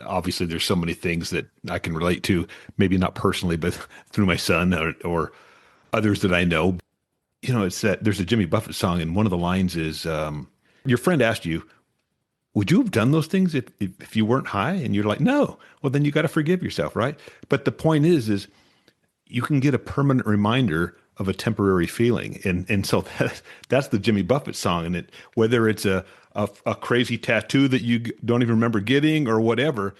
obviously there's so many things that I can relate to, maybe not personally, but through my son or others that I know. You know, it's that there's a Jimmy Buffett song, and one of the lines is, your friend asked you, would you have done those things if you weren't high? And you're like, no. Well, then you got to forgive yourself, right? But the point is you can get a permanent reminder of a temporary feeling. And so that's the Jimmy Buffett song. And whether it's a crazy tattoo that you don't even remember getting or whatever,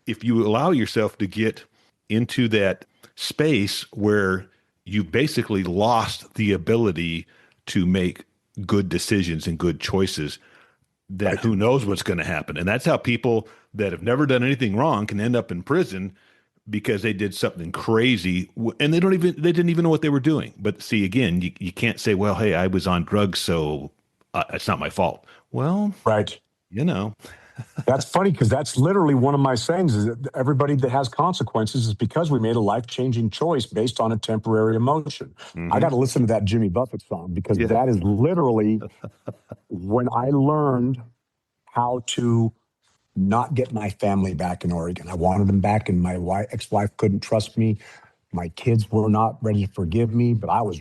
if you allow yourself to get into that space where you basically lost the ability to make good decisions and good choices, that Right. Who knows what's going to happen. And that's how people that have never done anything wrong can end up in prison, because they did something crazy and they didn't even know what they were doing. But see, again, you can't say, well, hey, I was on drugs, so it's not my fault. Well, Right. you know, That's funny because that's literally one of my sayings is that everybody that has consequences is because we made a life-changing choice based on a temporary emotion. I got to listen to that Jimmy Buffett song because Yeah. that is literally when I learned how to not get my family back in Oregon. I wanted them back, and my ex-wife couldn't trust me. My kids were not ready to forgive me, but I was,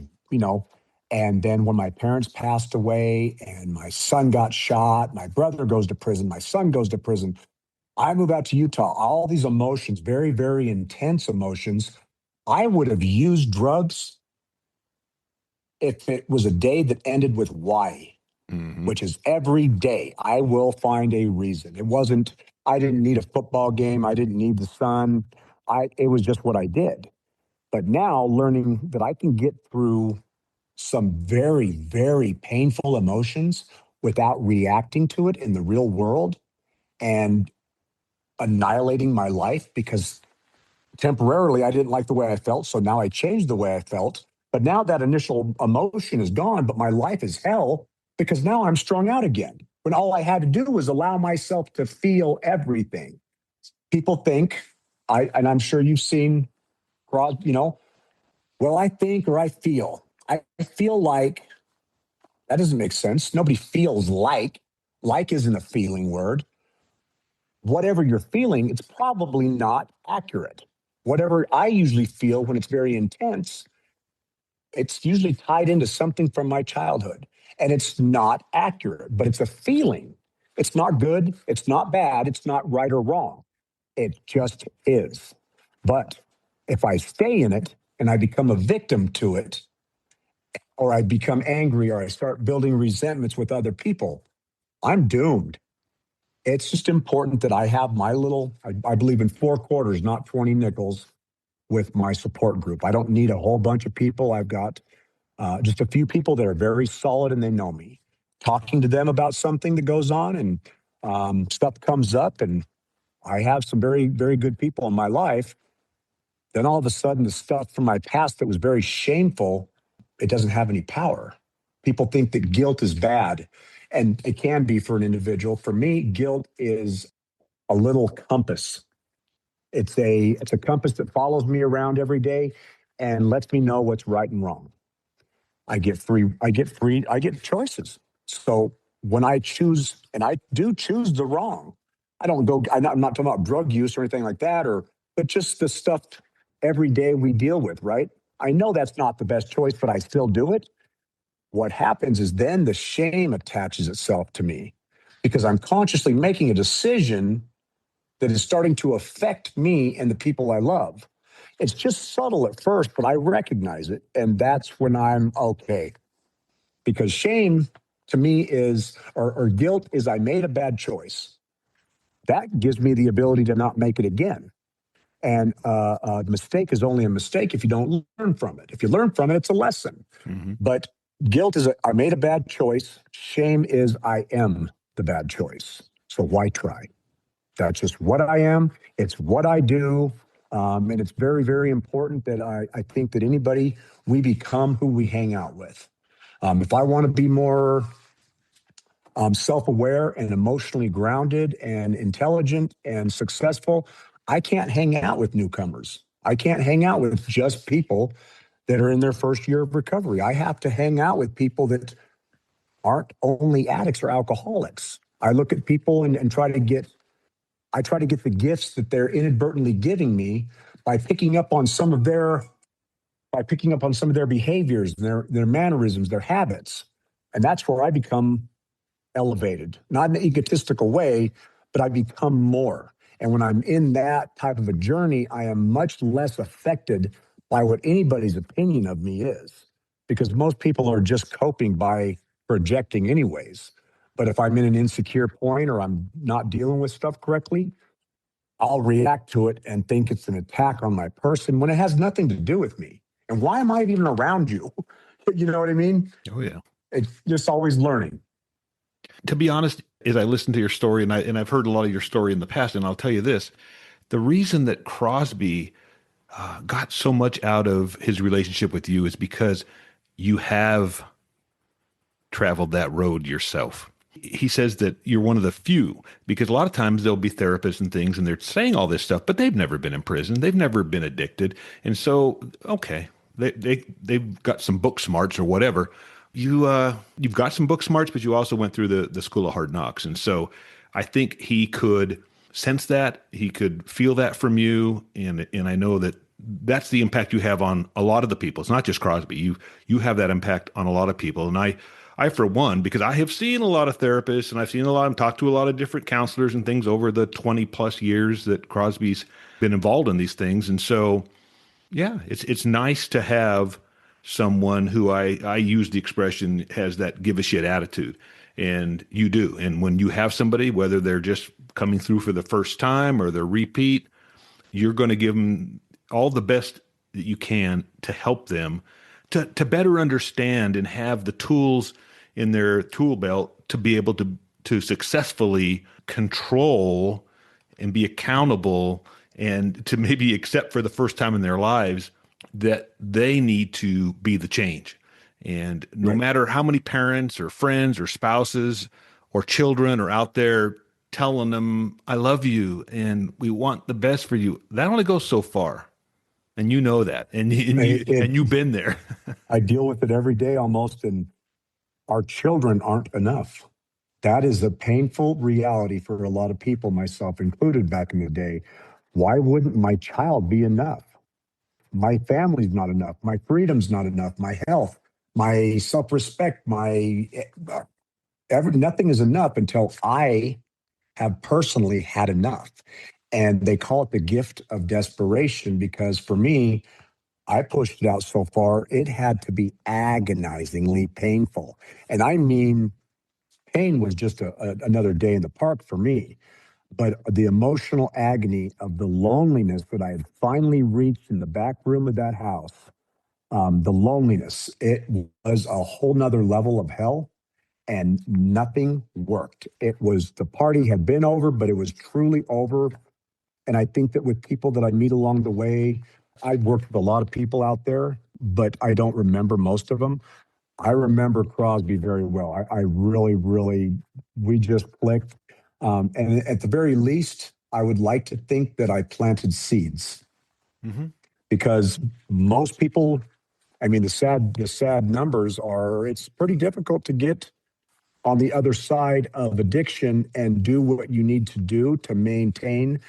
and then when my parents passed away and my son got shot, my brother goes to prison, my son goes to prison, I move out to Utah. All these emotions, very, very intense emotions. I would have used drugs if it was a day that ended with Y, which is every day I will find a reason. It wasn't, I didn't need a football game. I didn't need the sun. It was just what I did. But now learning that I can get through some very, very painful emotions without reacting to it in the real world and annihilating my life because temporarily I didn't like the way I felt. So now I changed the way I felt. But now that initial emotion is gone, but my life is hell because now I'm strung out again. When all I had to do was allow myself to feel everything. People think, and I'm sure you've seen Crosby, well, I think or I feel. I feel like that doesn't make sense. Nobody feels like. Like isn't a feeling word. Whatever you're feeling, it's probably not accurate. Whatever I usually feel when it's very intense, it's usually tied into something from my childhood. And it's not accurate, but it's a feeling. It's not good. It's not bad. It's not right or wrong. It just is. But if I stay in it and I become a victim to it, or I become angry, or I start building resentments with other people, I'm doomed. It's just important that I have my little, I believe in 4 quarters, not 20 nickels. with my support group. I don't need a whole bunch of people. I've got just a few people that are very solid and they know me. Talking to them about something that goes on and stuff comes up, and I have some very, very good people in my life. Then all of a sudden, the stuff from my past that was very shameful, it doesn't have any power. People think that guilt is bad, and it can be for an individual. For me, guilt is a little compass. It's a compass that follows me around every day and lets me know what's right and wrong. I get choices. So when I choose, and I do choose the wrong, I'm not talking about drug use or anything like that, but just the stuff every day we deal with, right? I know that's not the best choice, but I still do it. What happens is then the shame attaches itself to me because I'm consciously making a decision that is starting to affect me and the people I love. It's just subtle at first, but I recognize it. And that's when I'm okay. Because shame to me is, or guilt is, I made a bad choice. That gives me the ability to not make it again. And a mistake is only a mistake if you don't learn from it. If you learn from it, it's a lesson. Mm-hmm. But guilt is, I made a bad choice. Shame is, I am the bad choice. So why try? That's just what I am. It's what I do. And it's very, very important that I think that we become who we hang out with. If I want to be more self-aware and emotionally grounded and intelligent and successful, I can't hang out with newcomers. I can't hang out with just people that are in their first year of recovery. I have to hang out with people that aren't only addicts or alcoholics. I look at people and try to get the gifts that they're inadvertently giving me by picking up on some of their behaviors, their mannerisms, their habits. And that's where I become elevated, not in an egotistical way, but I become more. And when I'm in that type of a journey, I am much less affected by what anybody's opinion of me is, because most people are just coping by projecting anyways. But if I'm in an insecure point or I'm not dealing with stuff correctly, I'll react to it and think it's an attack on my person when it has nothing to do with me. And why am I even around you? You know what I mean? Oh, yeah. It's just always learning. To be honest, as I listen to your story, and I've heard a lot of your story in the past, and I'll tell you this, the reason that Crosby got so much out of his relationship with you is because you have traveled that road yourself. He says that you're one of the few, because a lot of times there'll be therapists and things, and they're saying all this stuff, but they've never been in prison. They've never been addicted. And so, okay, they've got some book smarts or whatever. You've got some book smarts, but you also went through the school of hard knocks. And so I think he could sense that, he could feel that from you. And I know that that's the impact you have on a lot of the people. It's not just Crosby. You have that impact on a lot of people. And I, for one, because I have seen a lot of therapists and I've talked to a lot of different counselors and things over the 20 plus years that Crosby's been involved in these things. And so, yeah, it's nice to have someone who I use the expression has that give a shit attitude, and you do. And when you have somebody, whether they're just coming through for the first time or they're repeat, you're going to give them all the best that you can to help them to better understand and have the tools in their tool belt to be able to successfully control and be accountable, and to maybe accept for the first time in their lives that they need to be the change. And no matter how many parents or friends or spouses or children are out there telling them, I love you and we want the best for you, that only goes so far. And you know that. And you've been there. I deal with it every day almost, and our children aren't enough. That is a painful reality for a lot of people, myself included back in the day. Why wouldn't my child be enough? My family's not enough. My freedom's not enough. My health, my self-respect, nothing is enough until I have personally had enough. And they call it the gift of desperation, because for me, I pushed it out so far, it had to be agonizingly painful. And I mean, pain was just another day in the park for me. But the emotional agony of the loneliness that I had finally reached in the back room of that house, the loneliness, it was a whole nother level of hell, and nothing worked. It was, the party had been over, but it was truly over. And I think that with people that I meet along the way, I worked with a lot of people out there, but I don't remember most of them. I remember Crosby very well. I really, really, we just clicked. And at the very least, I would like to think that I planted seeds, because most people, I mean, the sad numbers are, it's pretty difficult to get on the other side of addiction and do what you need to do to maintain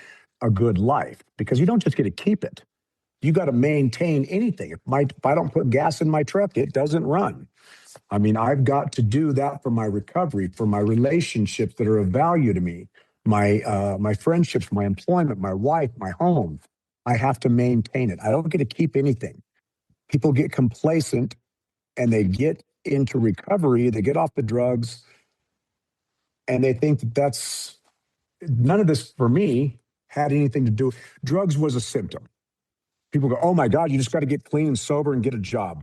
a good life, because you don't just get to keep it. You got to maintain anything. If I don't put gas in my truck, it doesn't run. I mean, I've got to do that for my recovery, for my relationships that are of value to me, my friendships, my employment, my wife, my home. I have to maintain it. I don't get to keep anything. People get complacent and they get into recovery, they get off the drugs, and they think that that's, none of this for me had anything to do. Drugs was a symptom. People go, oh my God, you just got to get clean and sober and get a job.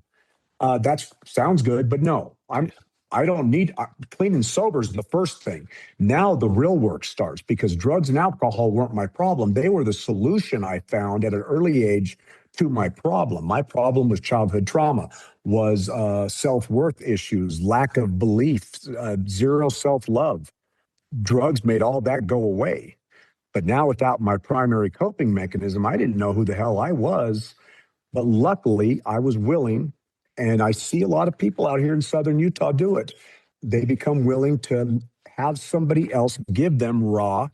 That sounds good, but no, I don't need, clean and sober is the first thing. Now the real work starts, because drugs and alcohol weren't my problem. They were the solution I found at an early age to my problem. My problem was childhood trauma, was self-worth issues, lack of belief, zero self-love. Drugs made all that go away. But now, without my primary coping mechanism, I didn't know who the hell I was. But luckily, I was willing, and I see a lot of people out here in Southern Utah do it. They become willing to have somebody else give them raw,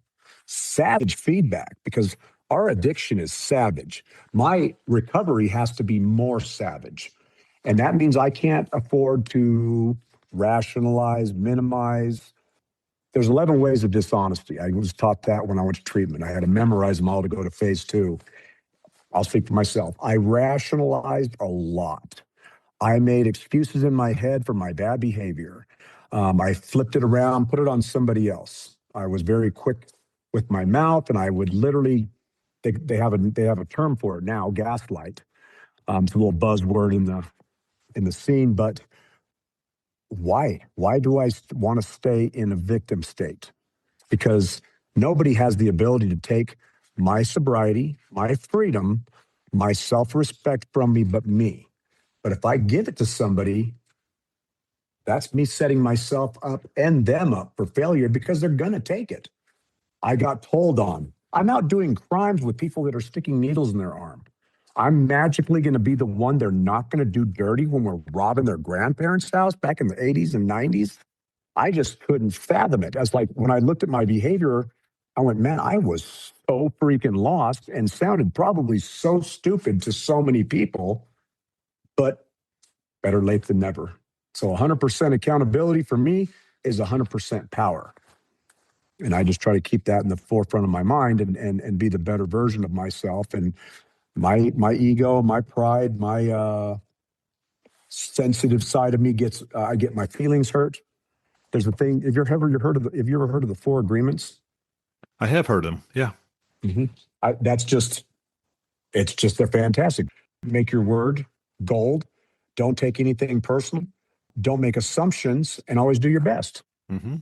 savage feedback, because our addiction is savage. My recovery has to be more savage. And that means I can't afford to rationalize, minimize. There's 11 ways of dishonesty. I was taught that when I went to treatment. I had to memorize them all to go to phase 2. I'll speak for myself. I rationalized a lot. I made excuses in my head for my bad behavior. I flipped it around, put it on somebody else. I was very quick with my mouth, and I would literally, they have a term for it now, gaslight. It's a little buzzword in the scene, but why? Why do I want to stay in a victim state? Because nobody has the ability to take my sobriety, my freedom, my self-respect from me but me. But if I give it to somebody, that's me setting myself up and them up for failure, because they're going to take it. I got told on. I'm out doing crimes with people that are sticking needles in their arm. I'm magically going to be the one they're not going to do dirty when we're robbing their grandparents' house back in the 80s and 90s. I just couldn't fathom it. As like, when I looked at my behavior, I went, man, I was so freaking lost and sounded probably so stupid to so many people, but better late than never. So 100% accountability for me is 100% power. And I just try to keep that in the forefront of my mind and be the better version of myself. And my ego, my pride, my sensitive side of me gets, I get my feelings hurt. There's a thing, have you ever heard of the 4 agreements? I have heard them. Yeah. Mm-hmm. They're fantastic. Make your word gold. Don't take anything personal. Don't make assumptions, and always do your best. Mm-hmm.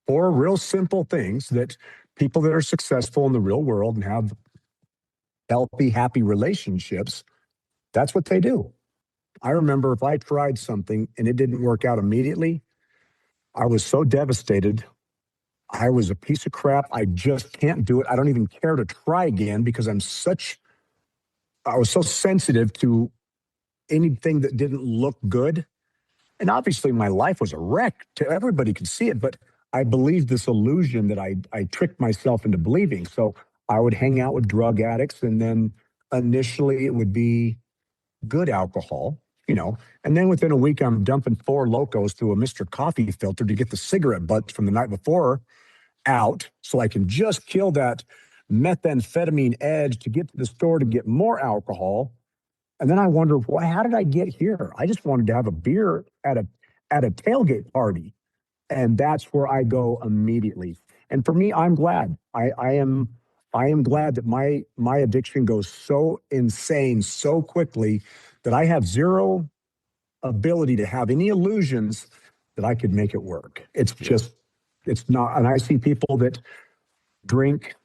4 real simple things that people that are successful in the real world and have healthy, happy relationships, that's what they do. I remember if I tried something and it didn't work out immediately, I was so devastated. I was a piece of crap. I just can't do it. I don't even care to try again, because I was so sensitive to anything that didn't look good. And obviously my life was a wreck. Everybody could see it, but I believed this illusion that I tricked myself into believing. So I would hang out with drug addicts, and then initially it would be good alcohol, and then within a week I'm dumping 4 Locos through a Mr. Coffee filter to get the cigarette butts from the night before out, so I can just kill that methamphetamine edge to get to the store to get more alcohol. And then I wonder, how did I get here? I just wanted to have a beer at a tailgate party. And that's where I go immediately. And for me, I'm glad. I am glad that my addiction goes so insane so quickly that I have zero ability to have any illusions that I could make it work. It's just, it's not. And I see people that drink,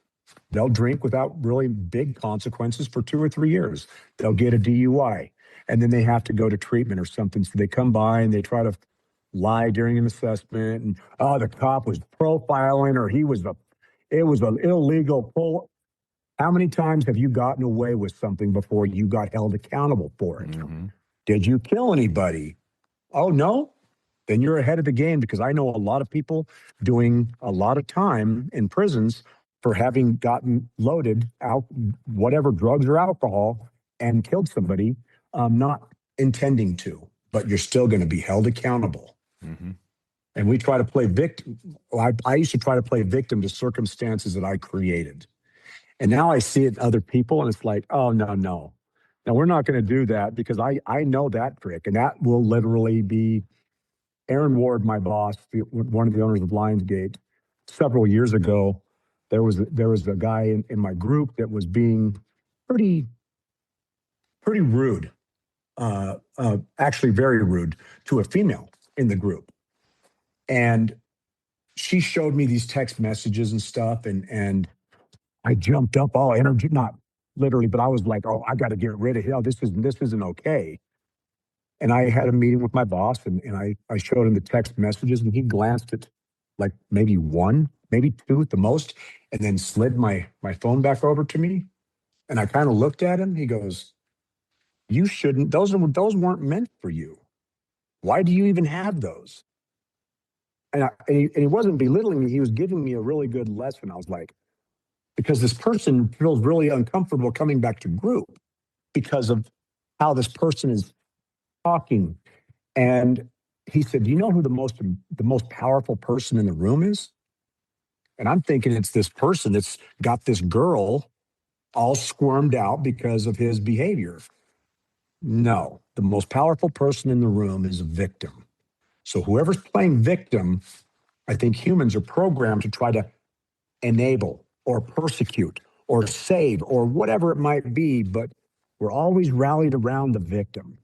they'll drink without really big consequences for 2 or 3 years. They'll get a DUI and then they have to go to treatment or something. So they come by and they try to lie during an assessment and, oh, the cop was profiling or it was an illegal pull. How many times have you gotten away with something before you got held accountable for it? Did you kill anybody? Oh, no? Then you're ahead of the game, because I know a lot of people doing a lot of time in prisons for having gotten loaded out, whatever drugs or alcohol, and killed somebody, not intending to, but you're still going to be held accountable. And we try to play victim. I used to try to play victim to circumstances that I created. And now I see it in other people, and it's like, oh, no. Now, we're not going to do that, because I know that trick, and that will literally be Aaron Ward, my boss, one of the owners of Lionsgate. Several years ago, there was a guy in my group that was being pretty rude, actually very rude to a female in the group. And she showed me these text messages and stuff, and I jumped up all energy, not literally, but I was like, oh, I got to get rid of him. This isn't okay. And I had a meeting with my boss, and I showed him the text messages, and he glanced at like maybe one, maybe two at the most, and then slid my phone back over to me. And I kind of looked at him. He goes, you shouldn't, those weren't meant for you. Why do you even have those? And he wasn't belittling me. He was giving me a really good lesson. I was like, because this person feels really uncomfortable coming back to group because of how this person is talking. And he said, do you know who the most powerful person in the room is? And I'm thinking it's this person that's got this girl all squirmed out because of his behavior. No, the most powerful person in the room is a victim. So whoever's playing victim, I think humans are programmed to try to enable or persecute or save or whatever it might be, but we're always rallied around the victim.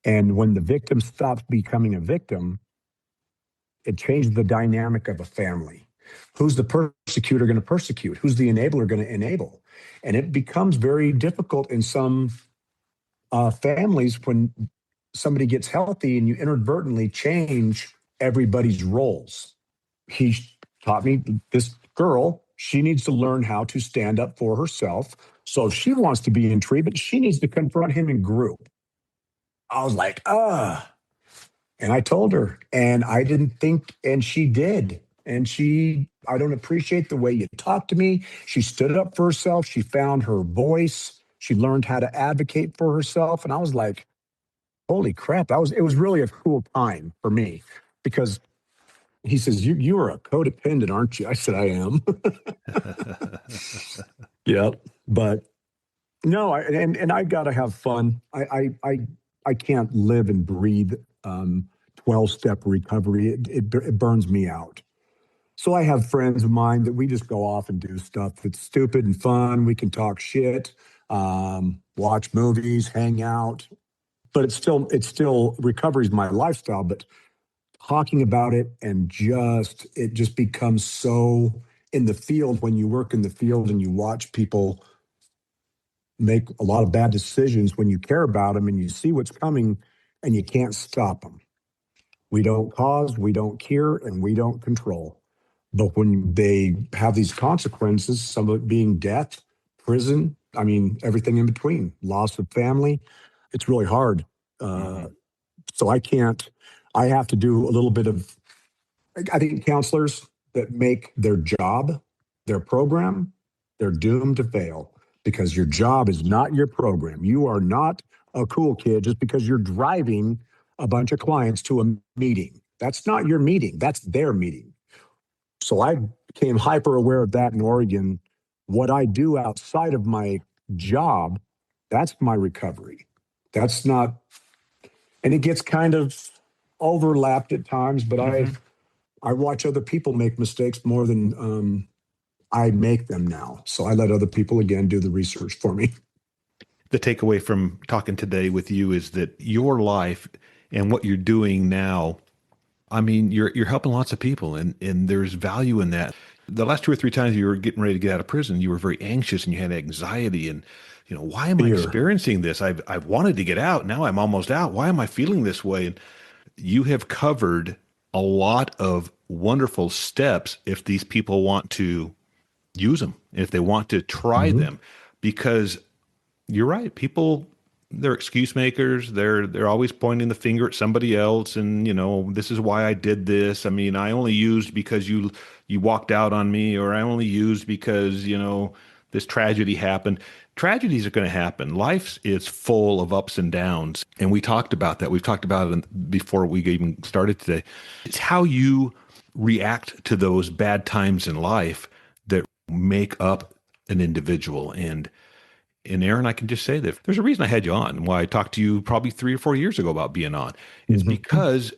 And when the victim stops becoming a victim, it changes the dynamic of a family. Who's the persecutor going to persecute? Who's the enabler going to enable? And it becomes very difficult in some families when somebody gets healthy and you inadvertently change everybody's roles. He taught me, this girl, she needs to learn how to stand up for herself. So if she wants to be in treatment, she needs to confront him in group. I was like, and I told her, and I didn't think, and she did. And I don't appreciate the way you talk to me. She stood up for herself. She found her voice. She learned how to advocate for herself. And I was like, holy crap. It was really a cool time for me, because he says, you are a codependent, aren't you? I said, I am. Yeah. But no, and I got to have fun. I can't live and breathe 12-step recovery. It burns me out. So I have friends of mine that we just go off and do stuff that's stupid and fun. We can talk shit, watch movies, hang out. But it's still recovery's my lifestyle. But talking about it and it just becomes so in the field, when you work in the field and you watch people make a lot of bad decisions, when you care about them and you see what's coming and you can't stop them. We don't cause, we don't cure, and we don't control. But when they have these consequences, some of it being death, prison, I mean, everything in between, loss of family, it's really hard. So I have to do a little bit of, I think counselors that make their job, their program, they're doomed to fail, because your job is not your program. You are not a cool kid just because you're driving a bunch of clients to a meeting. That's not your meeting. That's their meeting. So I became hyper aware of that in Oregon. What I do outside of my job, that's my recovery. That's not, and it gets kind of overlapped at times, but I watch other people make mistakes more than I make them now. So I let other people, again, do the research for me. The takeaway from talking today with you is that your life and what you're doing now, I mean, you're helping lots of people, and there's value in that. The last 2 or 3 times you were getting ready to get out of prison, you were very anxious and you had anxiety and, why am I experiencing this? I've wanted to get out. Now I'm almost out. Why am I feeling this way? And you have covered a lot of wonderful steps if these people want to use them, if they want to try them, because you're right. People, they're excuse makers. They're always pointing the finger at somebody else. And, this is why I did this. I mean, I only used because you walked out on me, or I only used because, this tragedy happened. Tragedies are going to happen. Life is full of ups and downs. And we talked about that. We've talked about it before we even started today. It's how you react to those bad times in life that make up an individual. And Aaron, I can just say that there's a reason I had you on, why I talked to you probably 3 or 4 years ago about being on. It's because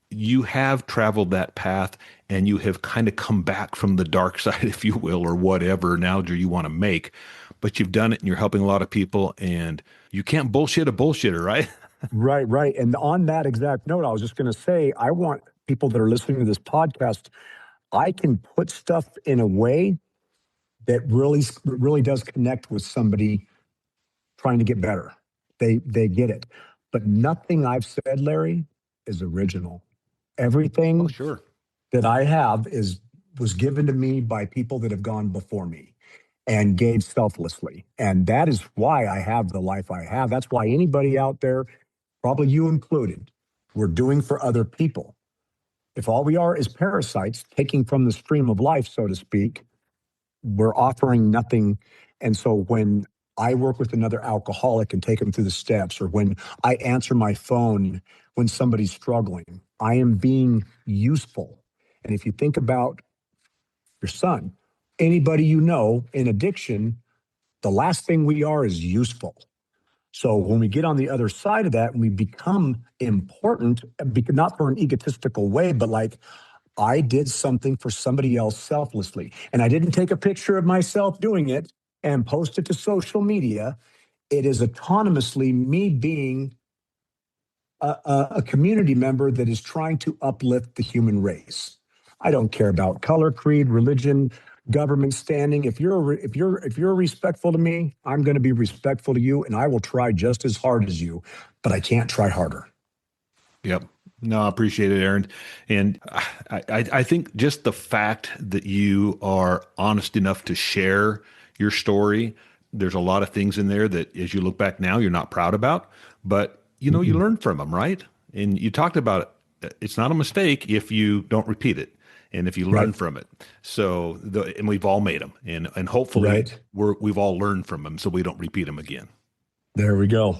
you have traveled that path and you have kind of come back from the dark side, if you will, or whatever analogy you want to make. But you've done it and you're helping a lot of people, and you can't bullshit a bullshitter, right? Right. And on that exact note, I was just going to say, I want people that are listening to this podcast, I can put stuff in a way that really does connect with somebody trying to get better. They get it. But nothing I've said, Larry, is original. Everything that I have was given to me by people that have gone before me and gave selflessly. And that is why I have the life I have. That's why anybody out there, probably you included, we're doing for other people. If all we are is parasites taking from the stream of life, so to speak, we're offering nothing. And so when I work with another alcoholic and take them through the steps, or when I answer my phone when somebody's struggling, I am being useful. And if you think about your son, anybody in addiction, the last thing we are is useful. So when we get on the other side of that and we become important, not for an egotistical way, but like, I did something for somebody else selflessly. And I didn't take a picture of myself doing it and post it to social media. It is autonomously me being a community member that is trying to uplift the human race. I don't care about color, creed, religion, government standing. If you're respectful to me, I'm going to be respectful to you, and I will try just as hard as you, but I can't try harder. Yep. No, I appreciate it, Aaron. And I think just the fact that you are honest enough to share your story, there's a lot of things in there that as you look back now, you're not proud about, but you learn from them, right? And you talked about it. It's not a mistake if you don't repeat it and if you learn from it. So, and we've all made them, and hopefully we've all learned from them so we don't repeat them again. There we go.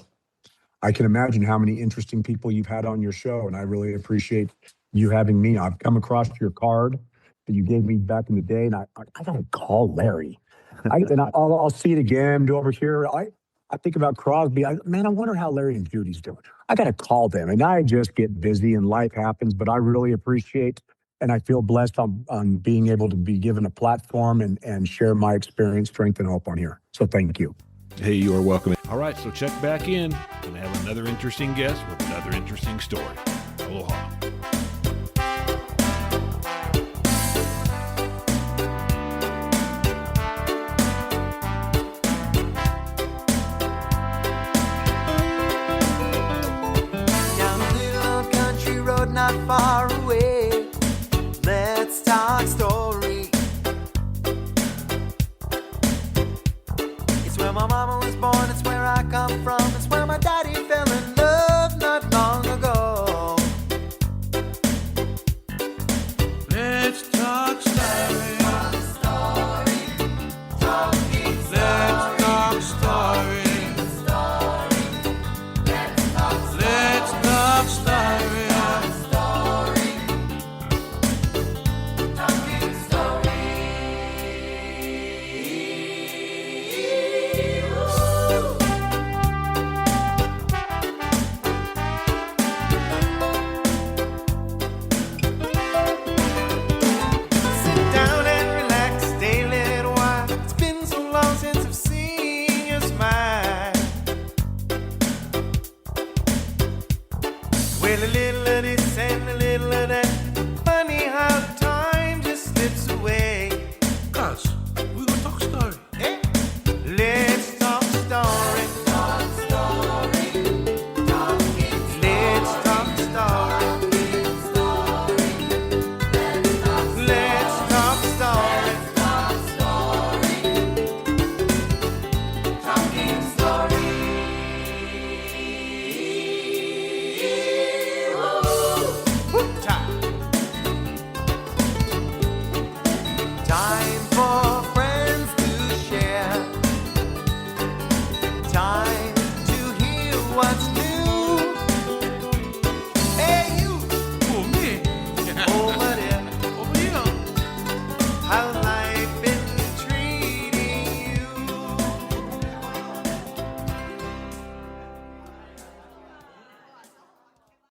I can imagine how many interesting people you've had on your show, and I really appreciate you having me. I've come across your card that you gave me back in the day, and I got to call Larry. I'll see it again, do over here. I think about Crosby. I wonder how Larry and Judy's doing. I got to call them, and I just get busy and life happens, but I really appreciate, and I feel blessed on being able to be given a platform and share my experience, strength, and hope on here. So thank you. Hey, you are welcome. All right, so check back in. Going to have another interesting guest with another interesting story. Aloha. Down a little old country road not far away. Let's talk story. It's where my mama was born, it's where I come from, it's where my daddy fell in love not long ago. Let's talk story. Let's talk story. Let's talk story. Well, a little of this and a little of that.